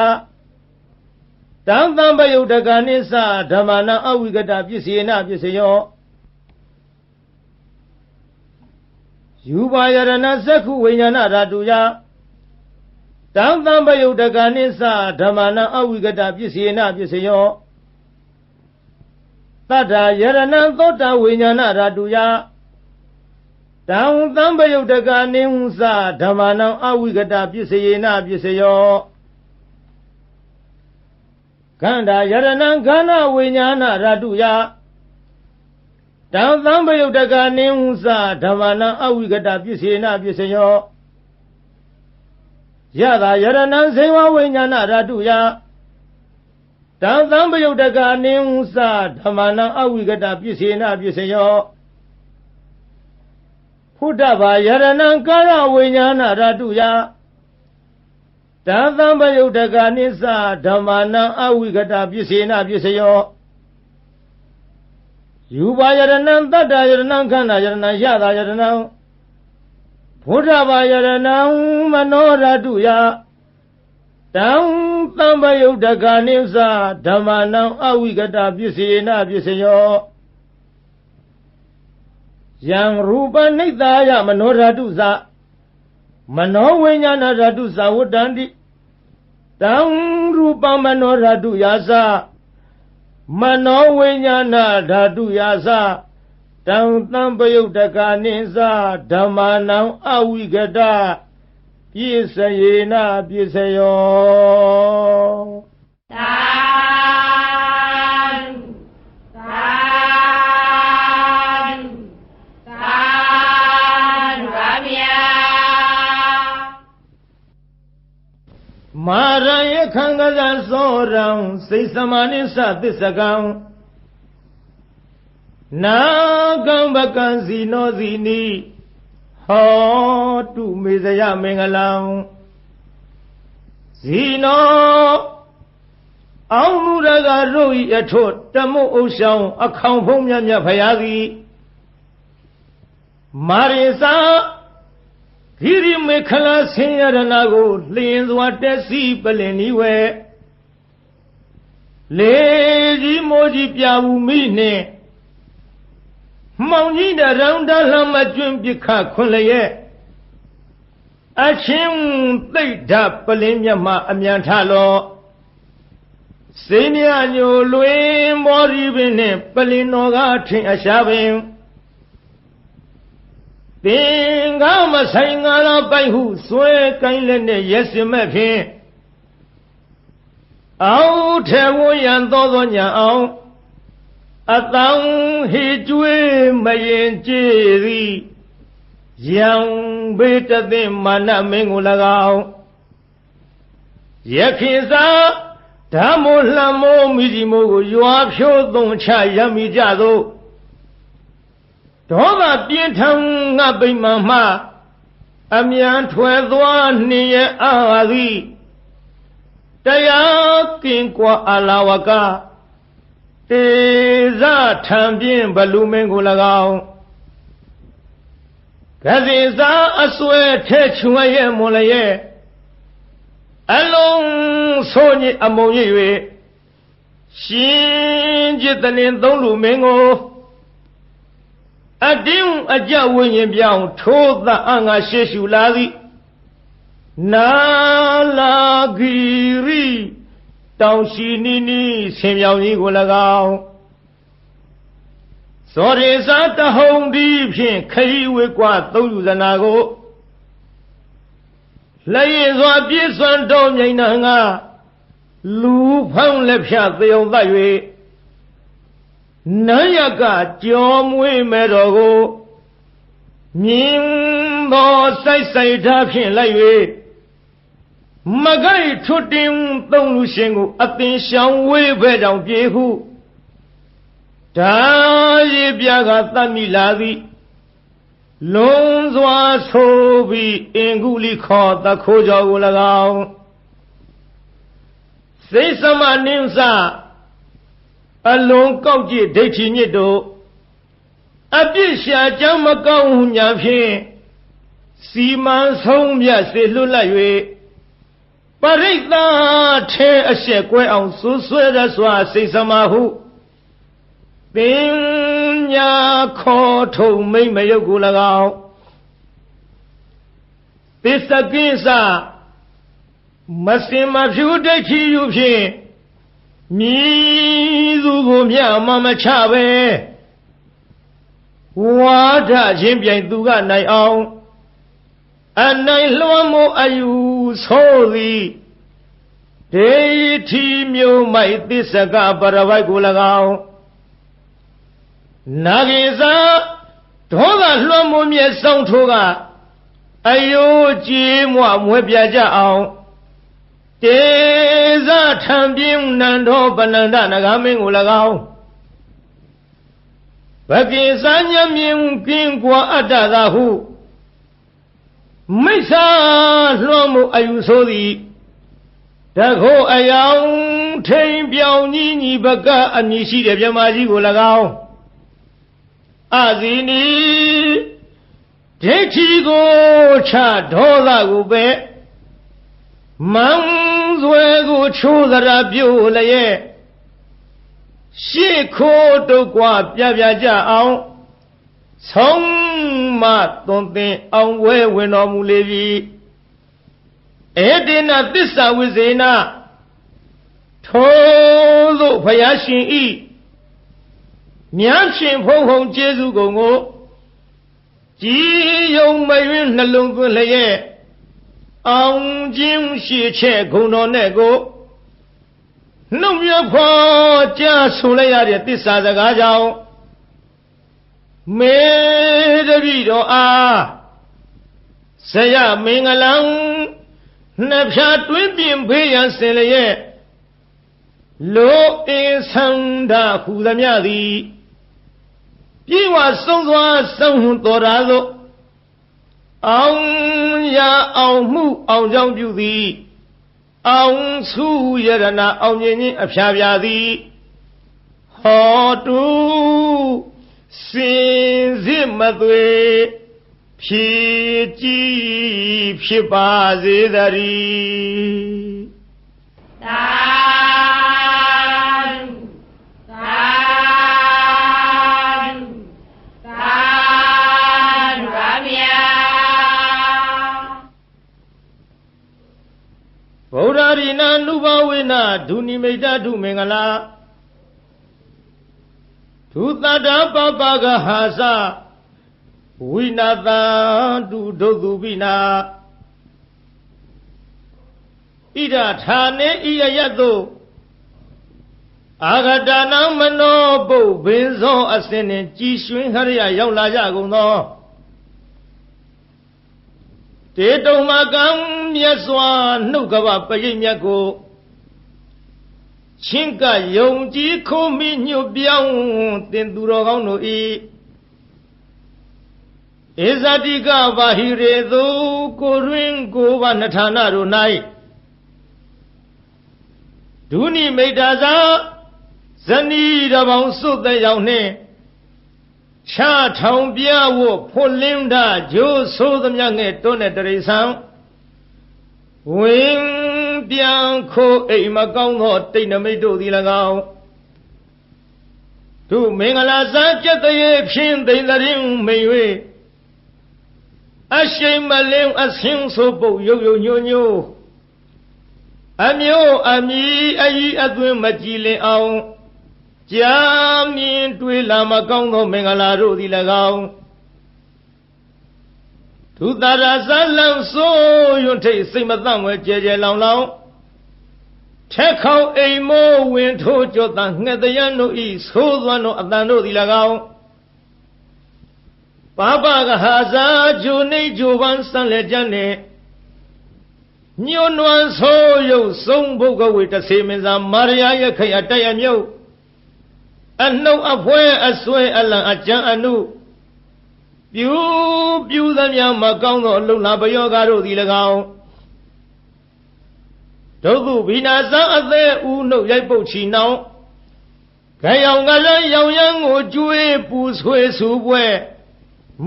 တံသံပယုတ်တကနိစ္စဓမ္မာနံအဝိကတပစ္စေနပစ္စယောယူပါယရဏသက္ခုဝိညာဏဓာတုယတံသံပယုတ်တကနိစ္စဓမ္မာနံအဝိကတပစ္စေနပစ္စယောတတ္ထာယရဏံသောတဝိညာဏဓာတုယတံသံပယုတ်တကနိဟုသဓမ္မာနံအဝိကတပစ္စေနပစ္စယောခန္ဓာယရဏံခန္ဓာဝိညာဏဓာတုယတံသံပယုတ်တကနိဟုသဓမ္မာနံအဝိကတပစ္စေနပစ္စယောယတာယရဏံဇေဝဝိညာဏဓာတုယတံသံပယုတ်တကနိဟုသဓမ္မာနံအဝိကတပစ္စေနပစ္စယောဖုဒ္ဓဘာယရဏံကာယဝိညာဏဓာတုယတံသံပယုတ်တကနိစ္စဓမ္မာနံအဝိကတပစ္စေနပစ္စယောယူပါယရဏံတတ္တယရဏံခန္ဓာယရဏံယတာယရဏံဖုဒ္ဓဘာယရဏံမနောဓာတုယတံသံပယုတ်တကနိစ္စဓမ္မာနံအဝိကတပစ္စေနပစ္စယောယံရူပနိတ္တာယမနောဓာတုသမနောဝိညာဏဓာတုသဝတ္တန္တိတံရူပမနောဓာတုယာသမနောဝိညာဏဓာတုယာသတံသံပယုတ်တကနိစ္စဓမ္မာနံအဝိကတပစ္စယေနပစ္စယောသာသာသာပါဗျာမာရယခံကဇံသောရံစိတ်စမနိသသစ္စကံနာကံပကံဇီနောဇီနိဟောတုမေဇယမင်္ဂလံဇီနောအောင်မူရကတို့ဤအထွတ်တမုတ်ဥဆောင်အခေါင်ဖုံးမြတ်မြတ်ဖရာသည်မာရိစာဂိရိမေခလာဆင်းရဏကိုလျင်စွာတက်စီပလင်ဤဝဲလေကြီးမိုးကြီးပြဘူးမိနှင့်မောင်ကြီးတရောင်တလှမကျွန်းပြခခွန်လျက်အချင်းသိဋ္ဌပလင်းမြတ်မှအမြန်ထလောစိญญညိုလွင်မောရီပင်နှင့်ပလင်တော်ကထင်အရှာပင်သင်္ကာမဆိုင်ငါလာပိုက်ဟုဆွဲကိုင်းလက်နဲ့ရက်စင်မဲ့ဖြင့်အောက်ထဲဝရန်သောညာအောင်အတောင်ဟေကျွေးမရင်ကြည်သည်ယံဘေတသိမာနမင်းကို၎င်းယခင်စာဓမ္မိုလှမိုးမိစီမိုးကိုရွာဖြိုးသုံးချရမိကြသို့ဒေါသပြင်းထန်ငါပိမှန်မှအမြန်ထွယ်သွားနှင်ရအာသည်တရားကင်ကွာအလာဝကတေဇထံပြင်းဘလူမင်းကို၎င်းကတိစာအစွဲထဲချွေရဲ့မွန်လျက်အလုံးဆိုးညစ်အမုံရ၍ရှင်จิตလင်သုံးလူမင်းကိုအတင်းအကြဝိညာဉ်ပြောင်းထိုးသအငါရှေရှုလာသည်နာလာဂီရိတောင်ရှိနီနီဆင်ပြောင်ကြီးကို၎င်းဇောရေစာတဟုံဒီဖြင့်ခရီးဝေကွာသုံးယူဇနာကိုလက်ရည်စွာပြည့်စွမ်းတော်မြိန်နာငါလူဖောင်းလက်ဖြတ်သေုံသတ်၍နန်းရကကြောမွေးမဲ့တော်ကိုမြင်းသောစိုက်စိုက်ထားဖြင့်လိုက်၍မကိုက်ထွတ်တင်သုံးလူရှင်ကိုအသင်ရှောင်ဝေးဘဲကြောင့်ပြေဟုဒါရည်ပြကသတ်မိလာသည်လုံးစွာဆိုပြီးအင်္ဂုလိခောတခိုးကြောကို၎င်းစိတ်သမနင်းစအလုံးကောက်ကြည့်ဒိဋ္ဌိညစ်တို့ အပြစ်ရှာကြောင့်မကောင်းညာဖြင့်စီမံဆုံးမြတ်စေလွတ်လပ်၍ပရိသတ်ထဲအရှက်ကွဲအောင်ဆွဆွဲရစွာစိတ်စမာဟုပညာခေါ်ထုံမိမ့်မယုတ်ကို၎င်းသစ္စကိစ္စမစင်မဖြူဒိဋ္ဌိယူဖြင့်မြည်သူကိုမြတ်မမချပဲဝါဒချင်းပြိုင်သူကနိုင်အောင်အနိုင်လွှမ်းမိုးအယူဆိုသည်ဒေထီမျိုးမိုက်သစ္စကပရဝိုက်ကို၎င်းနာဂိသာဒေါသလွှမ်းမိုးမြဲဆောင်ထိုးကအယိုးကြည်မွမွဲပြကြအောင်တေဇထံပြင်းနန္ဒောပနန္ဒနဂမင်းကို၎င်းဘကိစာညမြင်ကင်းကွာအတ္တသာဟုမိစ္ဆာလွှမ်းမိုးအယူဆိုသည်တခိုးအယောင်ထိန်ပြောင်ကြီးညီဘကအမည်ရှိတဲ့မြမကြီးကို၎င်းအဇီနီဒိဋ္ဌိကိုချဒေါသကိုပဲမန်းဆွဲကိုချိုးသရာပြုတ်လျက်ရှေ့ခိုးတုတ်ကွာပြပြကြအောင်ဆုံးမသွန်သင်အောင်ဝဲဝင်တော်မူလေပြီဧတေနသစ္စာဝိဇေနထိုသို့ဘုရားရှင်ဤမြတ်ရှင်ဖုံဖုံကျေးဇူးကုန်ကိုကြည်ယုံမယွင်းနှလုံးသွင်းလျက်အောင်ခြင်းရှိချက်ဂုဏ်တော်နဲ့ကိုနှုတ်မြဖော်ကြားဆိုလိုက်ရတဲ့သစ္စာစကားကြောင့်မေတ္တိတော်အားဇယမင်္ဂလံနှဖြာတွင်းပြင်ဖေးရန်စင်လျက်လောအင်းဆန္ဒဟူသမျှသည်ပြေဝဆုံးစွာဆုံးဟုတော်ရာသို့အောင်ရအောင်မှုအောင်ကြောင့်ပြုသည်အောင်စုယရနာအောင်မြင်ခြင်းအဖျားပြသည်ဟောတုစင်စစ်မသွေဖြည့်ကြည်ဖြစ်ပါစေတည်းသာဗုဒ္ဓရိနာနုဘဝေနဒုနိမိတ်တုမင်္ဂလာဒုသတ္တပပကဟာသဝိနာတံတုဒုသုပိနာဣဒထာနေဣယယတုအာဂတနာမနောပုဗ္ဗင်္ဇောအစင်းနှင့်ကြည်ရွှင်ခရယရောက်လာကြကုန်သောတေတုံမကံမြတ်စွာနှုတ်ကပပရိတ်မြတ်ကိုချင်းကယုံကြည်ခိုးမိညွတ်ပြောင်းတင်သူတော်ကောင်းတို့ဤဧဇတိကဘာဟိရေသူကိုရင်းကိုဘာနထာနာတို့၌ဒုနိမိတ်တာသာဇနီးတော်ပေါင်းစုတဲ့ရောက်နှင့်ချထောင်ပြဝဖွလင်းတာဂျိုးဆိုးသမျှငဲ့တွန်းတဲ့တရိษံဝင်ပြန်ခိုးအိမ်မကောင်းသောတိတ်နမိတ်တို့သည်၎င်းသူမင်္ဂလာစံကျက်တရေဖြင့်သိမ့်တရင်မိန်၍အရှိန်မလင်းအဆင်းဆိုပုတ်ရုပ်ရုပ်ညို့ညို့အမျိုးအမီအကြီးအသွင်းမကြည်လင်အောင်ကြာမြင်တွေ့လာမကောင်းသောမင်္ဂလာတို့သည်၎င်းသူတရာဇလံဆိုးရွံ့ထိတ်စိတ်မသန့်ဝဲကြဲကြဲလောင်လောင်ထက်ခေါအိမ်မိုးဝင်ထိုးကြောတန်ငှက်တရန်တို့ဤဆိုးသွမ်းတို့အတန်တို့သည်၎င်းပါပကဟာဇာဂျိုနေဂျိုပန်းစံလက်ကြံနေညွန်းနွမ်းဆိုးရုပ်ဆုံးဘုဂဝေတစေမင်းသာမာရယာရဲ့ခိုင်အတက်ရမြုပ်အနှုတ်အဖွဲအဆွဲအလံအကြံအနုပြူသမျှမကောင်းသောအလုံလာပယောဂါတို့သည်၎င်းဒုက္ခဘိနာဇံအသေးဦးနှုတ်ရိုက်ပုတ်ချီနှောင်း ယောင်ကလည်းရောင်ရမ်းကိုကျွေးပူဆွေးဆူပွဲ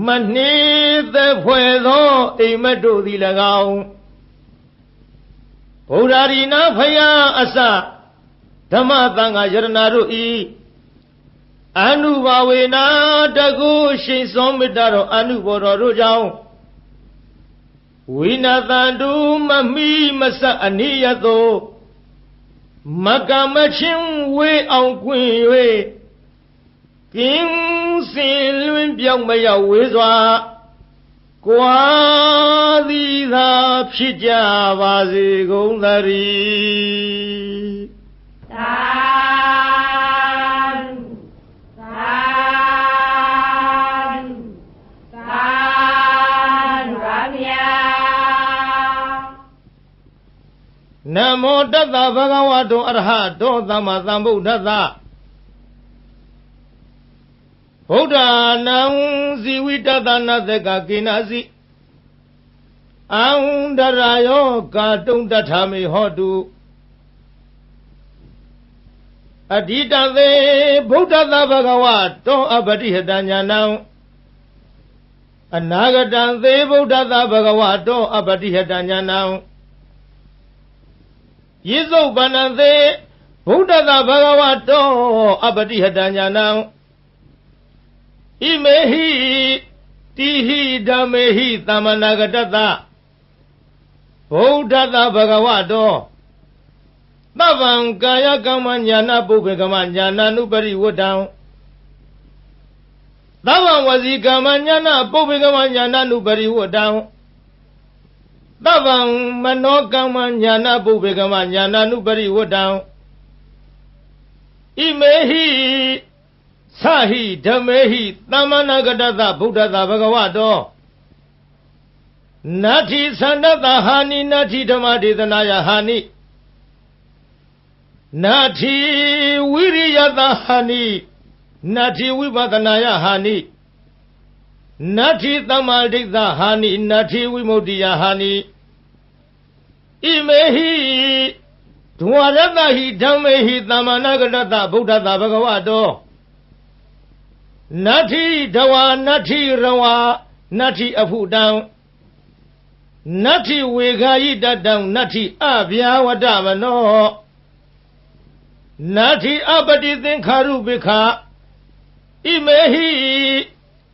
မနှေးသက်ဖွဲ့သောအိမ်မက်တို့သည်၎င်းဗုဒ္ဓရီနာဖယားအစဓမ္မသံဃာယရဏတို့ဤအနုဘာဝေနာတကုရှိန်စောမေတ္တာတော်အနုဘောတော်တို့ကြောင့်ဝိနာတန္တုမမိမဆအနိယသောမကမချင်းဝေအောင်ကွင်၍ကင်းစင်လွင်ပြောင်းမရောက်ဝေးစွာကွာသည်သာဖြစ်ကြပါစေကုန်သတည်းသာနမောတတ္တဗဂဝတောအရဟတောသမ္မာသမ္ဗုဒ္ဓတ္တဗုဒ္ဓနာံဇီဝိတတနာသကကိနာစီအံဒရာယောကာတုံတထာမေဟောတုအဓိတသေဗုဒ္ဓတဗဂဝတောအပတိဟတညာနံအနာဂတံသေဗုဒ္ဓတဗဂဝတောအပတိဟတညာနံယေစုပန္နသေဗုဒ္ဓသာဘဂဝတောအပတိဟတညာနံဣမေဟိတိဟိဓမ္မေဟိသမ္မနာဂတတဗုဒ္ဓသာဘဂဝတောသဗ္ဗံကာယကမ္မညာနာပုပ္ပေကမ္မညာနာနုပရိဝတ္တံသဗ္ဗံဝစီကမ္မညာနာပုပ္ပေကမ္မညာနာနုပရိဝတ္တံသဗ္ဗံမနောကမ္မညာနာပုပ္ပေကမ္မညာနာနုပရိဝတ္တံဣမေဟိသဟိဓမ္မေဟိသမ္မနာဂတတဗုဒ္ဓသာဘဂဝတောနတ္ထိသန္တတဟာနိနတ္ထိဓမ္မဒေသနာယဟာနိနတ္ထိဝိရိယတဟာနိနတ္ထိဝိပဿနာယဟာနိနတ္ထိသမ္မာဒိဋ္ဌဟာနိနတ္ထိဝိမု ക്തി ယဟာနိဣမေဟိဒဝရတဟိဓမ္မေဟိသမ္မာနာဂတတဗုဒ္ဓသာဘဂဝတောနတ္ထိဒဝနတ္ထိရဝနတ္ထိအဖုတံနတ္ထိဝေခာယိတတံနတ္ထိအဗျာဝတ္တမနောနတ္ထိအပတိသင်္ခါရုပိခဣမေဟိ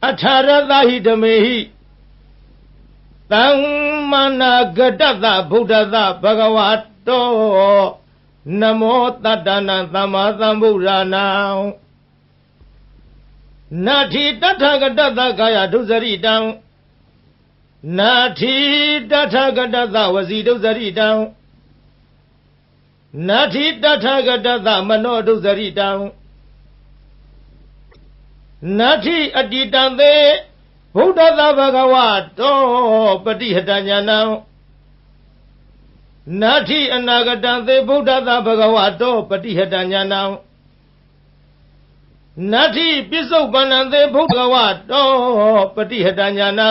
အထာရတဟိဓမေဟိသမ္မာနာဂတတဗုဒ္ဓသဘဂဝတောနမောတတ္တနာသမ္မာသမ္ဗုဒ္ဓနာနတ္ထိတထဂတတကာယဒုစရိတံနတ္ထိတထဂတတဝစီဒုစရိတံနတ္ထိတထဂတတမနောဒုစရိတံနတ္ထိအတ္တိတံသေဗုဒ္ဓသာဘဂဝတောပတိဟတညာနံနတ္ထိအနာဂတံသေဗုဒ္ဓသာဘဂဝတောပတိဟတညာနံနတ္ထိပစ္စုပ္ပန္နံသေဗုဒ္ဓဝတောပတိဟတညာနံ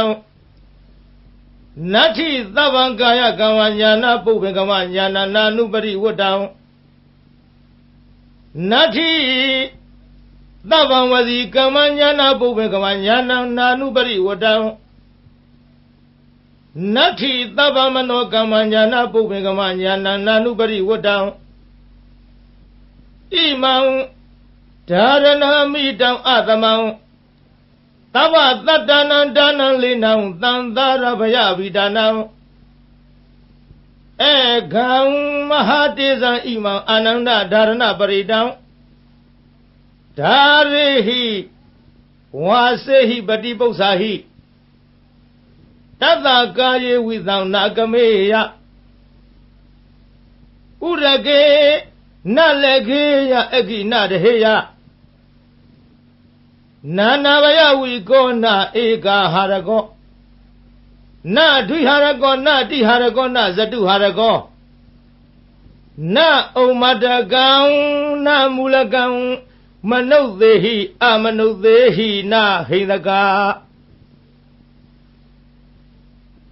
နတ္ထိသဗ္ဗံကာယကမ္မညာနာပုပ္ပေကမ္မညာနာနာနုပရိဝတ္တံနတ္ထိသဗ္ဗံဝစီကမ္မညာနာပုပ္ပေကမ္မညာနာနာနုပရိဝတ္တံနတ္ထိသဗ္ဗမနောကမ္မညာနာပုပ္ပေကမ္မညာနာနာနုပရိဝတ္တံဣမံဓာရဏမိတံအသမံသဗ္ဗတတ္တနံဒါနံလေနံသံသာရဗယဝိဒါနံဧကံမဟာတေဇံဣမံအာနန္ဒဓာရဏပရိတံဓာရေဟိဝါစေဟိပတိပု္ပ္ပာဟိတတ္တကာယေဝိသံနာကမေယဥရကေနလေခေယအကိနတဟေယနာနာဘယဝိကောနာဧကာဟာရကောနဒွိဟာရကောနတိဟာရကောနဇတုဟာရကောနဩမတကံနမူလကံမနုဿေဟိအမနုဿေဟိနဟိန္ဒကာ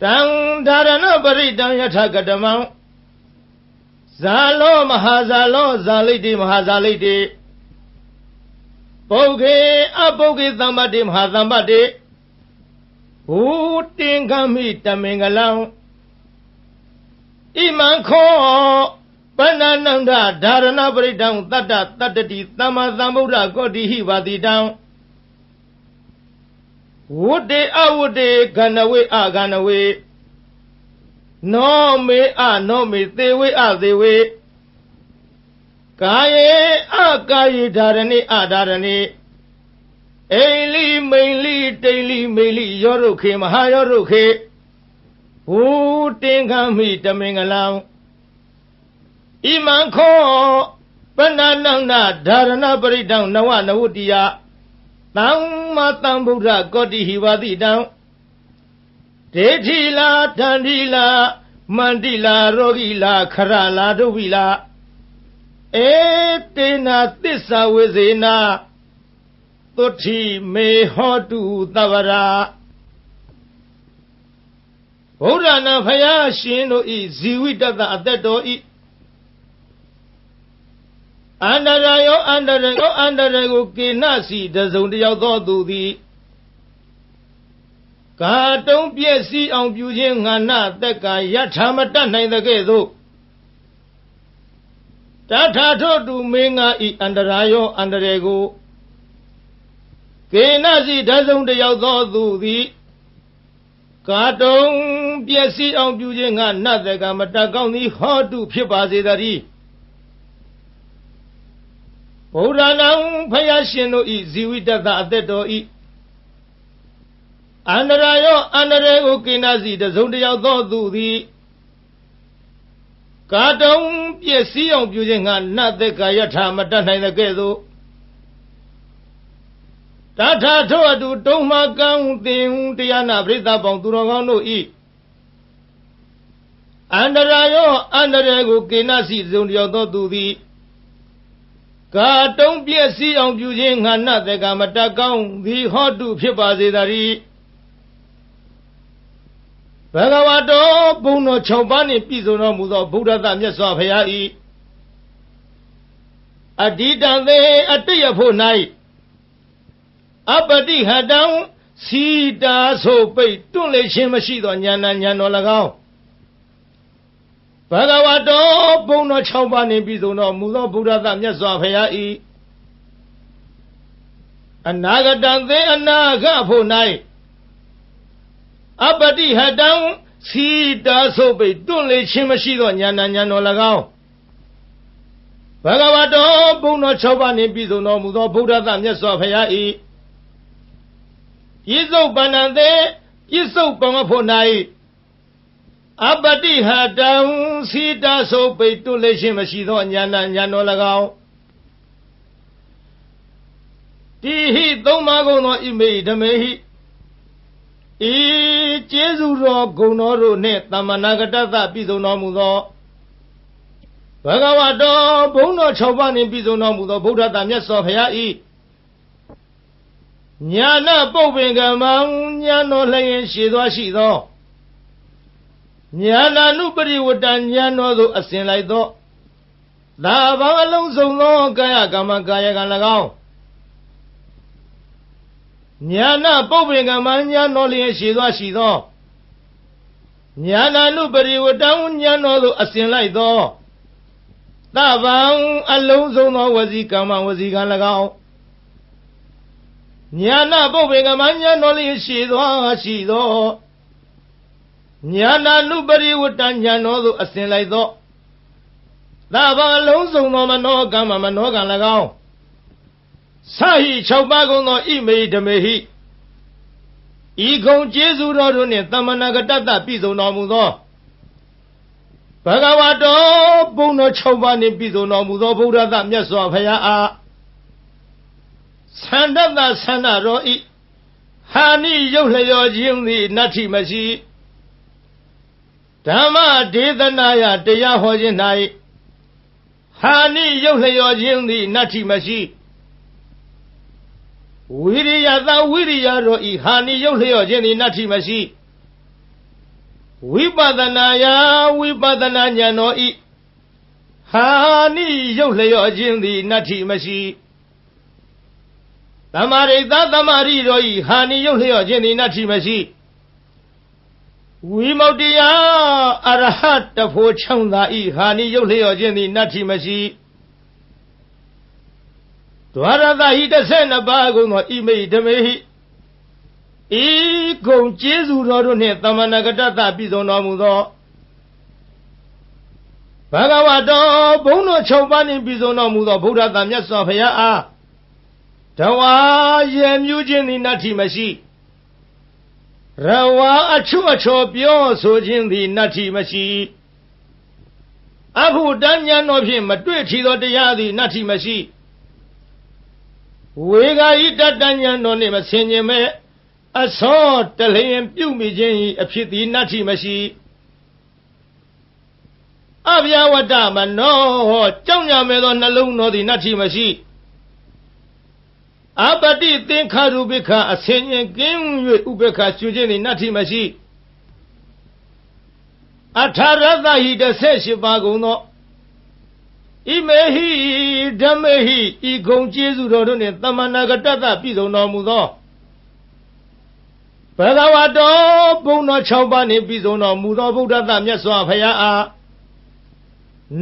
တံဓာရဏပရိတံယထကတမံဇာလောမဟာဇာလောဇာလိတိမဟာဇာလိတိ ပုဂ္ဂေအပုဂ္ဂေသမ္ပတိမဟာသမ္ပတိဟူတင်္ဂမိတမင်္ဂလံဣမံခောပဏ္ဏနန္ဒဓာရဏပရိဒံတတ္တတတ္တိသမ္မာသမ္ဗုဒ္ဓကောတိဟိပါတိတံဝုတေအဝုတေခဏဝေအခဏဝေနောမေအနောမေသေဝေအသေဝေကာယေအကာယေဓာရဏိအဓာရဏိအိလိမိန်လိတိလိမိလိယောရုခေမဟာယောရုခေဟူတင်္ဂမိတမင်္ဂလံဣမံခောပဏ္ဏနန္ဒဓာရဏပရိဒံနဝနဝတ္တိယသမ္မာသမ္ဗုဒ္ဓကောတိဟိဝတိတံဒေထိလာတန္တိလာမန္တိလာရောဂိလာခရလာဒုဝိလာဧတေနာသစ္စာဝေဇေနာသုတိမေဟောတုသဗ္ဗရာဗုဒ္ဓနာဖယားရှင်တို့ဤဇီဝိတတအသက်တော်ဤအန္တရာယောအန္တရယောအန္တရကိုကေနစီတစုံတယောက်သောသူသည်ကာတုံးပြည့်စည်အောင်ပြုခြင်းငါနသက်ကယထာမတတ်နိုင်တဲ့ကဲ့သို့တထာထောတုမင်းငါဤအန္တရာယောအန္တရကိုကေနစီတစုံတယောက်သောသူသည်ကာတုံးပြည့်စည်အောင်ပြုခြင်းငါနသက်ကမတတ်ကောင်းသည်ဟောတုဖြစ်ပါစေတည်းဗုဒ္ဓနာဖယားရှင်တို့ဤဇီဝိတတအသက်တော်ဤအန္တရာယောအန္တရေကိုကိနာစီတစုံတယောက်သောသူသည်ကာတုံးပြည့်စည်အောင်ပြုခြင်းငါနတ်သက်ကာယထာမတတ်နိုင်တဲ့ကဲ့သို့တထာထောအတူတုံးမကံသင်တရားနာပရိသတ်ပေါင်းသူတော်ကောင်းတို့ဤအန္တရာယောအန္တရေကိုကိနာစီတစုံတယောက်သောသူသည်ကာတုံးပြည့်စည်အောင်ပြုခြင်းငါနတ်သက်ကာမတတ်ကောင်းသည်ဟောတုဖြစ်ပါစေတည်းဘဂဝတောဘုံတော်6ပါးနှင့်ပြည့်စုံတော်မူသောဗုဒ္ဓသမြတ်စွာဘုရား၏အဓိတံသေအတိယဖို့၌အပတိဟတံစီတာဆိုပိတ်တွန့်လေခြင်းမရှိသောဉာဏ်ဉာဏ်တော်၎င်းဘဂဝတောဘုံတော်6ပါးနှင့်ပြည့်စုံတော်မူသောဗုဒ္ဓသမြတ်စွာဘုရား၏အနာဂတံသေအနာဂဖို့၌အပတိဟတံစီတာဆိုပိတ်တွန့်လေခြင်းမရှိသောဉာဏ်ဉာဏ်တော်၎င်းဘဂဝတောဘုံတော်6ပါးနှင့်ပြည့်စုံတော်မူသောဗုဒ္ဓသမြတ်စွာဘုရား၏ပြစ္ဆုတ်ပန္နသေပြစ္ဆုတ်ပံဖို့၌အပတိဟတံစီတာဆိုပိတ်တွန့်လေခြင်းမရှိသောဉာဏ်ဉာဏ်တော်၎င်းတိဟိသုံးပါးကုန်သောဣမေဓမေဟိဤကျေးဇူးတော်ဂုဏ်တော်တို့နှင့်သမ္မာနာဂတသပြည့်စုံတော်မူသောဘဂဝတောဘုံတော်6ပါးနှင့်ပြည့်စုံတော်မူသောဗုဒ္ဓတမြတ်စွာဘုရား၏ညာဏပုပ္ပင်ကမံညာတော်လျင်ရှိသောရှိသောညာဏနုပရိဝတ္တညာတော်သို့အစဉ်လိုက်သောသာဘောင်အလုံးစုံသောကာယကမ္မကာယကံ၎င်းညာဏပုပ္ပင်ကမညာတော်လျင်ရှိသောရှိသောညာဏနုပရိဝတ္တညာတော်သို့အစဉ်လိုက်သောသဗ္ဗံအလုံးစုံသောဝစီကမ္မဝစီကံ၎င်းညာဏပုပ္ပင်ကမညာတော်လျင်ရှိသောရှိသောညာဏနုပရိဝတ္တညာတော်သို့အစဉ်လိုက်သောသဗ္ဗံအလုံးစုံသောမနောကမ္မမနောကံ၎င်းစာဟိ6ပါးကုန်သောဣမေဓမေဟိဤကုံကျေးဇူးတော်တို့နှင့်သမ္မာနာဂတတပြည့်စုံတော်မူသောဘဂဝတောဘုံတော်6ပါးနှင့်ပြည့်စုံတော်မူသောဗုဒ္ဓသမြတ်စွာဘုရားအားသန္တတသန္တရောဤဟာနိရုပ်လျောခြင်းသည်နတ္ထိမရှိဓမ္မဒေသနာယတရားဟောခြင်း၌ဟာနိရုပ်လျောခြင်းသည်နတ္ထိမရှိဝိရိယသဝိရိယတို့ဤဟာနိရုပ်လျော့ခြင်းသည်နတ္ထိမရှိဝိပဿနာယဝိပဿနာဉာဏ်တော်ဤဟာနိရုပ်လျော့ခြင်းသည်နတ္ထိမရှိ တမာရိသတမာရိတော်ဤဟာနိယုတ်လျော့ခြင်းသည်နတ္ထိမရှိဝိမု ക്തി ယအရဟတဖို့ချောင်းသာဤဟာနိယုတ်လျော့ခြင်းသည်နတ္ထိမရှိဒွါရသဟိ12ပါးကုန်သောဣမိဓမေဟိဤကုံကျေးဇူးတော်တို့နှင့်သမဏဂတတပြည်စုံတော်မူသောဘဂဝတောဘုန်းတော်6ပါးနှင့်ပြည်စုံတော်မူသောဗုဒ္ဓသာမြတ်စွာဘုရားအားတဝါရေမြူးခြင်းသည်နတ္ထိမရှိရဝါအချွတ်အချော်ပြောဆိုခြင်းသည်နတ္ထိမရှိအဘုဒ္ဓဉာဏ်တော်ဖြင့်မတွေ့ထီသောတရားသည်နတ္ထိမရှိဝေဂာယိတတဉာဏ်တော်နှင့်မဆင်ခြင်မဲ့အစောတလျင်ပြုမိခြင်း၏အဖြစ်သည်နတ္ထိမရှိအဗျာဝတ္တမနောကြောင့်ညမဲ့သောနှလုံးတော်သည်နတ္ထိမရှိအပတိသင်္ခါရုပိခအဆင်ញင်ကင်း၍ဥပေက္ခကျွခြင်းသည်နတ္ထိမရှိအထာရသဟိ18ပါးကုန်သောဣမေဟိဓမ္မေဟိဤဂုံကျေးဇူးတော်တို့နှင့်သမဏဂတတပြည်စုံတော်မူသောဘဂဝတောဘုန်းတော်6ပါးနှင့်ပြည်စုံတော်မူသောဗုဒ္ဓသာမြတ်စွာဘုရားအား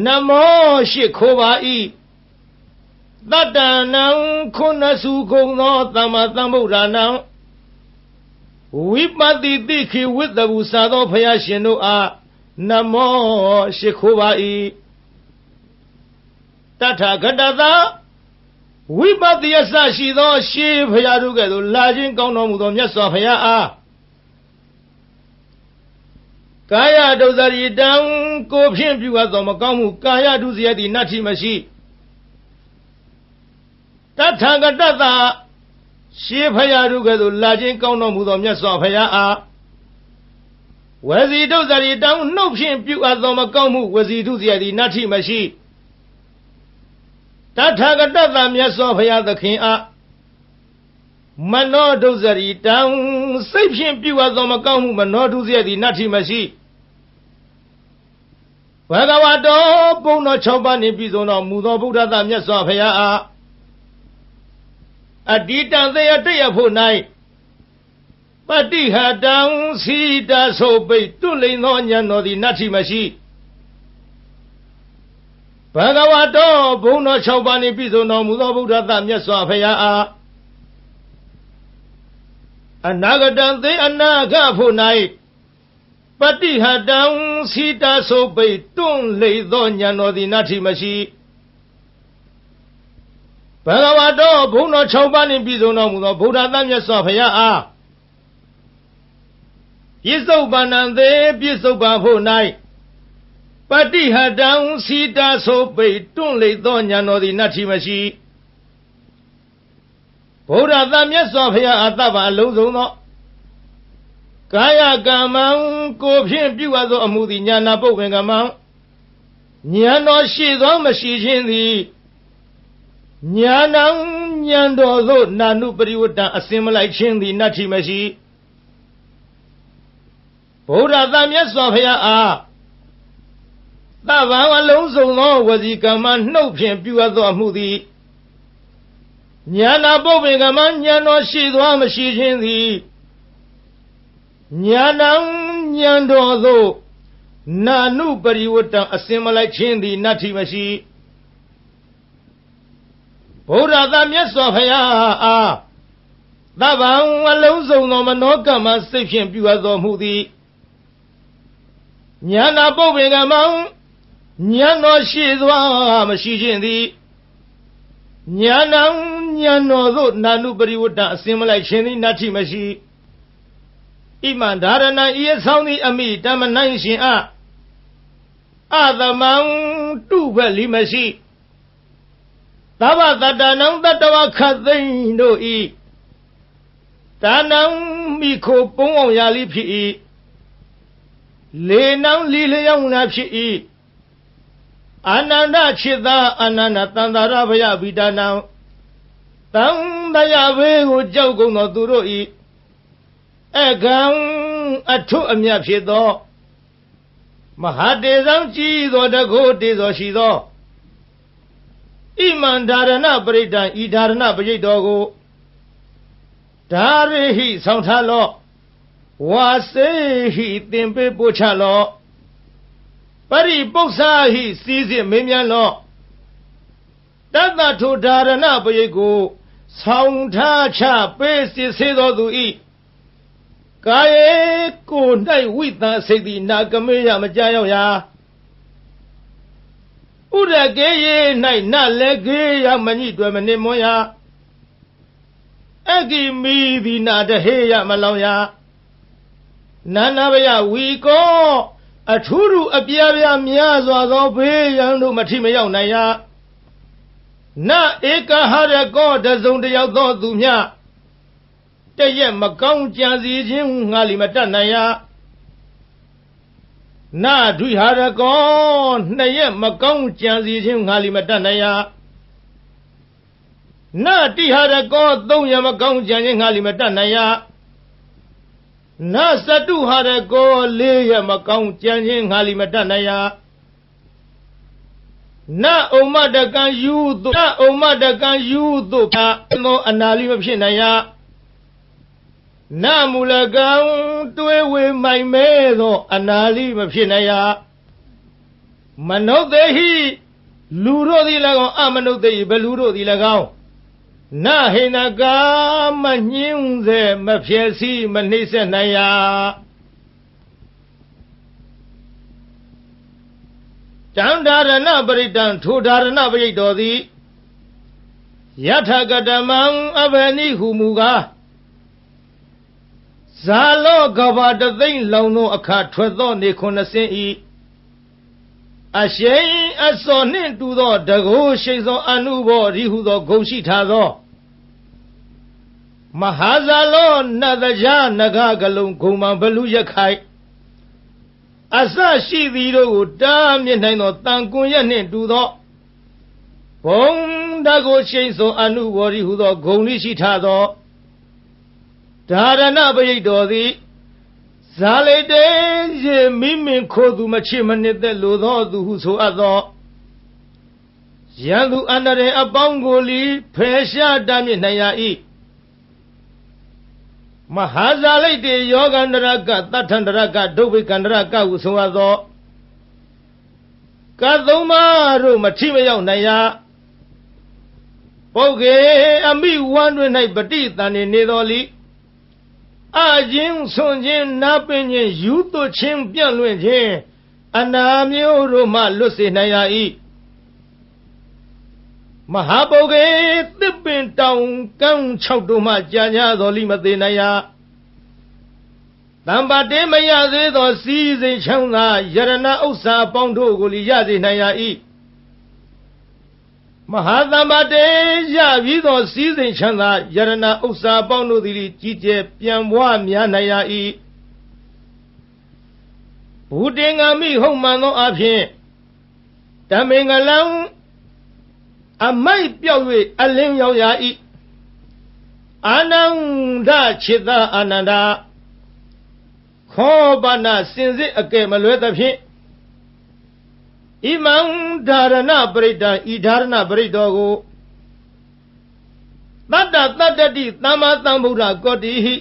နမောရှိခိုးပါ၏တတ္တနံခုနစုကုန်သောသမ္မာသမ္ဗုဒ္ဓနာဝိပတိတိခိဝိတ္တဘူစာသောဘုရားရှင်တို့အားနမောရှိခိုးပါ၏တထာဂတသာဝိပတိယဆရှိသောရှေးဘုရားတို့ကဲ့သို့လာခြင်းကောင်းတော်မူသောမြတ်စွာဘုရားအားကာယဒုစရိတံကိုဖြင့်ပြုအပ်သောမကောင်းမှုကာယဒုစရိုက်သည်နတ္ထိမရှိတထာဂတသာရှေးဘုရားတို့ကဲ့သို့လာခြင်းကောင်းတော်မူသောမြတ်စွာဘုရားအားဝစီဒုစရိတံနှုတ်ဖြင့်ပြုအပ်သောမကောင်းမှုဝစီဒုစရိုက်သည်နတ္ထိမရှိတထာဂတသာမြတ်စွာဘုရားသခင်အားမနောဒုစရိတံစိတ်ဖြင့်ပြုအပ်သောမကောင်းမှုမနောဒုစရိုက်သည်နတ္ထိမရှိဘဂဝတောဘုန်းတော်6ပါးနှင့်ပြည်စုံတော်မူသောဗုဒ္ဓသာမြတ်စွာဘုရားအားအတ္တိတံသေယတရဖို့၌ပတိဟတံစီတာဆိုပိတ်တွလိန်သောဉာဏ်တော်သည်နတ္ထိမရှိဘဂဝတောဘုန်းတော်6ပါးနှင့်ပြည်စုံတော်မူသောဗုဒ္ဓသာမြတ်စွာဘုရားအားအနာဂတံသေအနာဂဖို့၌ပတိဟတံစီတာဆိုပိတ်တွလိန်သောဉာဏ်တော်သည်နတ္ထိမရှိဘဂဝတောဘုန်းတော်6ပါးနှင့်ပြည်စုံတော်မူသောဗုဒ္ဓသာမြတ်စွာဘုရားအားပြစ္ဆုတ်ပန္နံသေပြစ္ဆုတ်ပန်ဖို့၌ပတိဟတံစီတာဆိုပိတ်တွန့်လိတ်သောဉာဏ်တော်သည်နတ္ထိမရှိဗုဒ္ဓသာမြတ်စွာဘုရားအတ္တပါအလုံးစုံသောကာယကမ္မံကိုဖြင့်ပြုအပ်သောအမှုသည်ဉာဏပုပ္ပင်ကမ္မံဉာဏ်တော်ရှိသောမရှိခြင်းသည်ဉာဏံဉာဏ်တော်သို့နာနုပရိဝတ္တအစင်မလိုက်ခြင်းသည်နတ္ထိမရှိဗုဒ္ဓသာမြတ်စွာဘုရားအားသဗ္ဗံအလုံးစုံသောဝစီကမ္မနှုတ်ဖြင့်ပြုအပ်သောအမှုသည်ဉာဏပုပ္ပင်ကမ္မဉာဏ်တော်ရှိသောမရှိခြင်းသည်ဉာဏံဉာဏ်တော်သို့နာနုပရိဝတ္တအစင်မလိုက်ခြင်းသည်နတ္ထိမရှိဗုဒ္ဓသာမြတ်စွာဘုရားအားသဗ္ဗံအလုံးစုံသောမနောကမ္မစိတ်ဖြင့်ပြုအပ်သောမှုသည်ဉာဏပုပ္ပင်ကမ္မဉာဏ်တော်ရှိသောမရှိခြင်းသည်ဉာဏံဉာဏ်တော်သို့နာနုပရိဝတ္တအစင်မလိုက်ခြင်းသည်နတ္ထိမရှိဣမံဒါရဏံဤအဆောင်သည်အမိတမနိုင်ရှင်အသမံတုဖက်လီမရှိသဗ္ဗတတ္တနံတတ္တဝခတ်သိမ့်တို့ဤတာနံမိခိုပုံအောင်ရာလိဖြစ်၏လေနံလီလျောင်းနာဖြစ်၏အာနန္ဒချစ်သာအာနန္ဒတန္တာရဘယဗိဒါနံတံတရာဘေးကိုကြောက်ကုန်သောသူတို့ဤအကံအထုအမြတ်ဖြစ်သောမဟာတေဇံကြည်သောတကုတေဇောရှိသောဣမံဒါရဏပရိဒံဤဒါရဏပရိတ်တော်ကို ဒါရိဟိဆောင်ထားလော့ဝါစေဟိသင်ပေးပို့ချလော့ပရိပု္ပ္ပာဟိစီးစစ်မင်းများလော့တတ္တထိုဒါရဏပရိတ်ကိုဆောင်ထားချပေးစစ်ဆေးတော်သူဤကာယေကို၌ဝိသစိတ်သည်နာကမေယမကြောက်ရာဥရကေယေ၌နလည်းကေယမညိတွယ်မနစ်မွန်ရာအဂိမီဒီနာတဟေယမလောင်ရာနာနာဘယဝီကောအထူးထူးအပြားပြားများစွာသောဘေးရန်တို့မထိမရောက်နိုင်ရာနဧကဟရကောတစုံတယောက်သောသူမြတရက်မကောင်းကြံစီခြင်းငါလီမတတ်နိုင်ရာနဒွိဟာရကောနှစ်ရက်မကောင်းကြံစီခြင်းငါလီမတတ်နိုင်ရာနတိဟာရကောသုံးရက်မကောင်းကြံခြင်းငါလီမတတ်နိုင်ရာနသတုဟာရကောလေးရက်မကောင်းကြံခြင်းငါလီမတတ်နိုင်ရာနဥမ္မတကံယူသို့ဖြာသောအနာလီမဖြစ်နိုင်ရာနမူလကံတွေးဝေမိုင်မဲသောအနာလီမဖြစ်နိုင်ရာမနုဿေဟိလူတို့သည်၎င်းအမနုဿေဟိဘလူတို့သည်၎င်းနဟိနကာမညှင်းစေမဖြစ်စီမနှိမ့်ဆက်နိုင်ရာတံဒါရဏပရိတံထိုဒါရဏပရိတ်တော်သည်ယထကတမံအဘနိဟုမူကားဇာလောကဘာတသိမ့်လောင်သောအခါထွက်သောနေခုနှစ်စင်းဤအရှိန်အစောနှင့်တူသောတကိုးရှိသောအနုဘောရိဟုသောဂုဏ်ရှိထားသောမဟာဇာလောနတ်တရားနဂကလုံးဂုံမံဘလူရခိုင်အစရှိသည်တို့ကိုတားမြစ်နိုင်သောတန်ကွန်ရက်နှင့်တူသောဘုံတကိုးရှိသောအနုဘောရိဟုသောဂုဏ်ရှိထားသောဒါရဏပရိတ်တော်သည်ဇာလိတေရေမိမင်ခိုးသူမချစ်မနစ်သက်လိုသောသူဟုဆိုအပ်သောရန်သူအန္တရာယ်အပေါင်းကိုလီဖယ်ရှားတားမြစ်နိုင်ရ၏မဟာဇာလိတေယောဂန္တရကတထန္တရကဒုဗ္ဗေကန္တရကဟုဆိုအပ်သောကသုံးပါးတို့မထိမရောက်နိုင်ရပုဂ္ဂေအမိဝမ်းတွင်၌ပဋိသန္ဓေနေတော်လီအခြင်းဆွန်ခြင်းနာပင်ခြင်းယူသွခြင်းပြန့်လွင့်ခြင်းအနာမျိုးတို့မှလွတ်စေနိုင်ရ၏မဟာပုဂ္ဂေသစ်ပင်တောင်ကန်း၆တို့မှကြာညာတော်လိမသေးနိုင်ရတံပါတေမရသေးသောစီးစိမ်ချမ်းသာယရဏဥစ္စာပေါင်းတို့ကိုလီရစေနိုင်ရ၏မဟာသမ္ပါတေရပြီးသောစီးစိမ်ချမ်းသာယရဏဥစ္စာပေါင်းတို့သည်ကြီးကျယ်ပြန်ပွားများနိုင်ရ၏ဘုတေငါမိဟုတ်မှန်သောအဖြစ်တမင်္ဂလံအမိုက်ပြောက်၍အလင်းရောက်ရ၏အာနန္ဒခြေသာအာနန္ဒခောပနာစင်စစ်အကဲမလွဲသဖြင့်ဣမံဒါရဏပရိတံဤဒါရဏပရိတော်ကိုတတ္တတတ္တတိသမ္မာသမ္ဗုဒ္ဓကောတိဟိ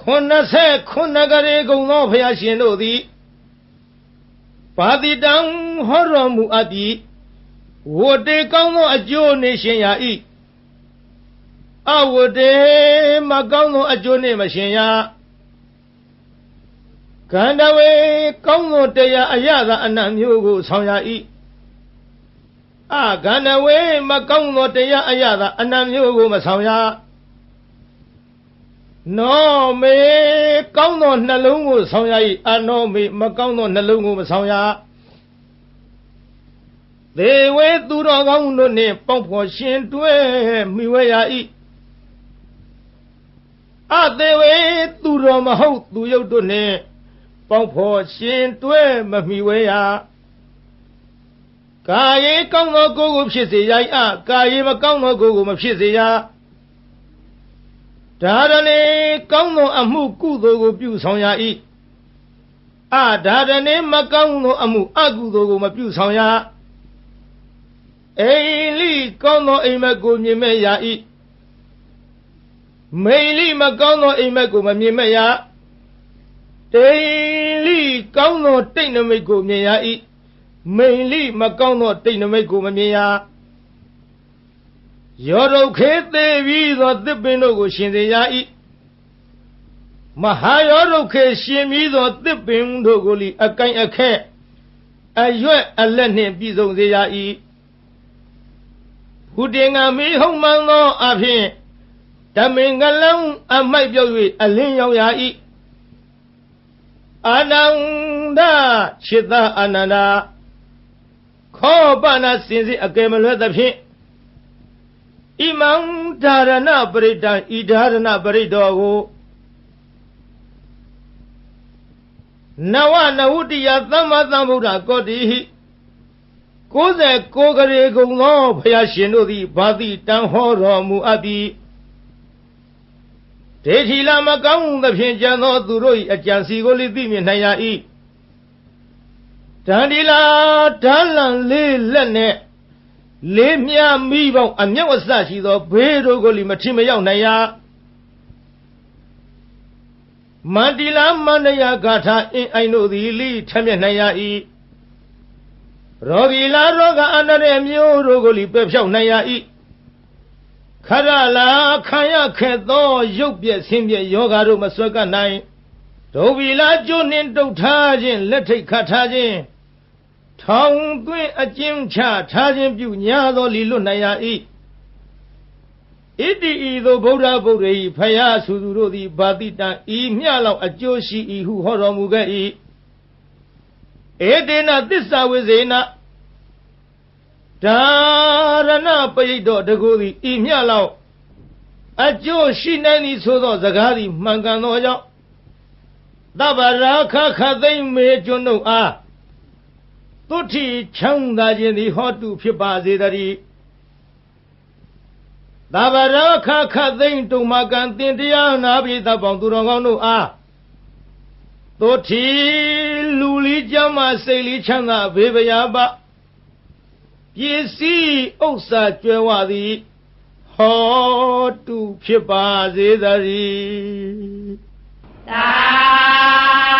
89ကရေကုံသောဘုရားရှင်တို့သည်ပါတိတံဟောတော်မူအပ်ပြီးဝတေကောင်းသောအကျိုးနေရှင်ရ၏အဝတေမကောင်းသောအကျိုးနေမရှင်ရကန္တဝေကောင်းသောတရားအရသာအနတ်မျိုးကိုဆောင်ရ၏ကန္တဝေမကောင်းသောတရားအရသာအနတ်မျိုးကိုမဆောင်ရနောမေကောင်းသောနှလုံးကိုဆောင်ရ၏အနောမေမကောင်းသောနှလုံးကိုမဆောင်ရသေဝေသူတော်ကောင်းတို့နှင့်ပေါင်းဖော်ရှင်တွဲမိဝဲရ၏အသေဝေသူတော်မဟုတ်သူယုတ်တို့နှင့်ပေါင်းဖော်ရှင်တွဲမမိဝဲရကာယေကောင်းသောကိုယ်ကိုဖြစ်စေရ၏ကာယေမကောင်းသောကိုယ်ကိုမဖြစ်စေရဒါရဏေကောင်းသောအမှုကုသိုလ်ကိုပြုဆောင်ရ၏ဒါရဏေမကောင်းသောအမှုအကုသိုလ်ကိုမပြုဆောင်ရအိလိကောင်းသောအိမ်မက်ကိုမြင်မဲ့ရ၏ မိန်လိမကောင်းသောအိမ်မက်ကိုမမြင်မရတိန်လိကောင်းသောတိတ်နမိတ်ကိုမြင်ရ၏မိန်လိမကောင်းသောတိတ်နမိတ်ကိုမမြင်ရရောဒုက္ခေသေးပြီးသောသစ်ပင်တို့ကိုရှင်စေရ၏မဟာရောဒုက္ခေရှင်ပြီးသောသစ်ပင်တို့ကိုလီအကိုင်အခက်အရွက်အလက်နှင့်ပြည့်စုံစေရ၏ဘုတင်္ဂမီဟုံမှန်သောအဖြစ်ဓမင်္ဂလံအမိုက်ပြောက်၍အလင်းရောက်ရ၏အာနန္ဒจิตအာနန္ဒာခောပနာစင်စစ်အကယ်မလွဲသဖြင့်ဣမံဓာရဏပရိတံဤဓာရဏပရိတောကိုနဝနဝတ္တိယသမ္မာသမ္ဗုဒ္ဓကောတိဟိ69ကရေကုံသောဘုရားရှင်တို့သည်ဘာတိတန်ဟောတော်မူအပ်ပြီးဒေထီလာမကောင်းသဖြင့်ကြံသောသူတို့၏အကြံစီကိုလိသိမြင်နိုင်ရ၏တန်ဒီလာဓာလံလေးလက်နဲ့လေးမြမိပေါင်းအမြောက်အစရှိသောဘေးတို့ကိုလိမထီမရောက်နိုင်ရမန္တိလာမန္တယဂါထာအင်းအိုင်တို့သည်လိထမျက်နိုင်ရ၏ရောဂီလာရောဂအန္တရမျိုးတို့ကိုလိပယ်ဖြောက်နိုင်ရ၏ခရလာခံရခဲ့သောရုပ်ပြည့်ဆင်းပြည့်ယောဂါတို့မဆွဲကပ်နိုင်ဒုဗီလာကျွနှင့်တုတ်ထားခြင်းလက်ထိတ်ခတ်ထားခြင်းထောင်သွင်းအကျဉ်းချထားခြင်းပြုညာသောလီလွတ်နိုင်ရ၏ဣတိဤသို့ဗုဒ္ဓဗုဒ္ဓ၏ဖယားစုသူတို့သည်ဘာတိတံဤမျှလောက်အကျိုးရှိ၏ဟုဟောတော်မူခဲ့၏ဧတေနသစ္စာဝိဇေနဓာရဏပရိတ်တော်တကူသည်ဤမျှလောက်အကျိုးရှိနိုင်သည်ဆိုသောစကားသည်မှန်ကန်သောကြောင့်သဗ္ဗရာခခသိမ့်မေကျွန်းတို့အားသုတိချမ်းသာခြင်းသည်ဟောတုဖြစ်ပါစေတည်းသဗ္ဗရာခခသိမ့်တုံမကံတင်တရားနာပိသပေါင်းသူတော်ကောင်းတို့အားသုတိလူလီကျမ်းမှစိတ်လီချမ်းသာဘေးဗျာပပစ္စည်းဥစ္စာကျွဲဝသည်ဟောတုဖြစ်ပါစေတည်းသာ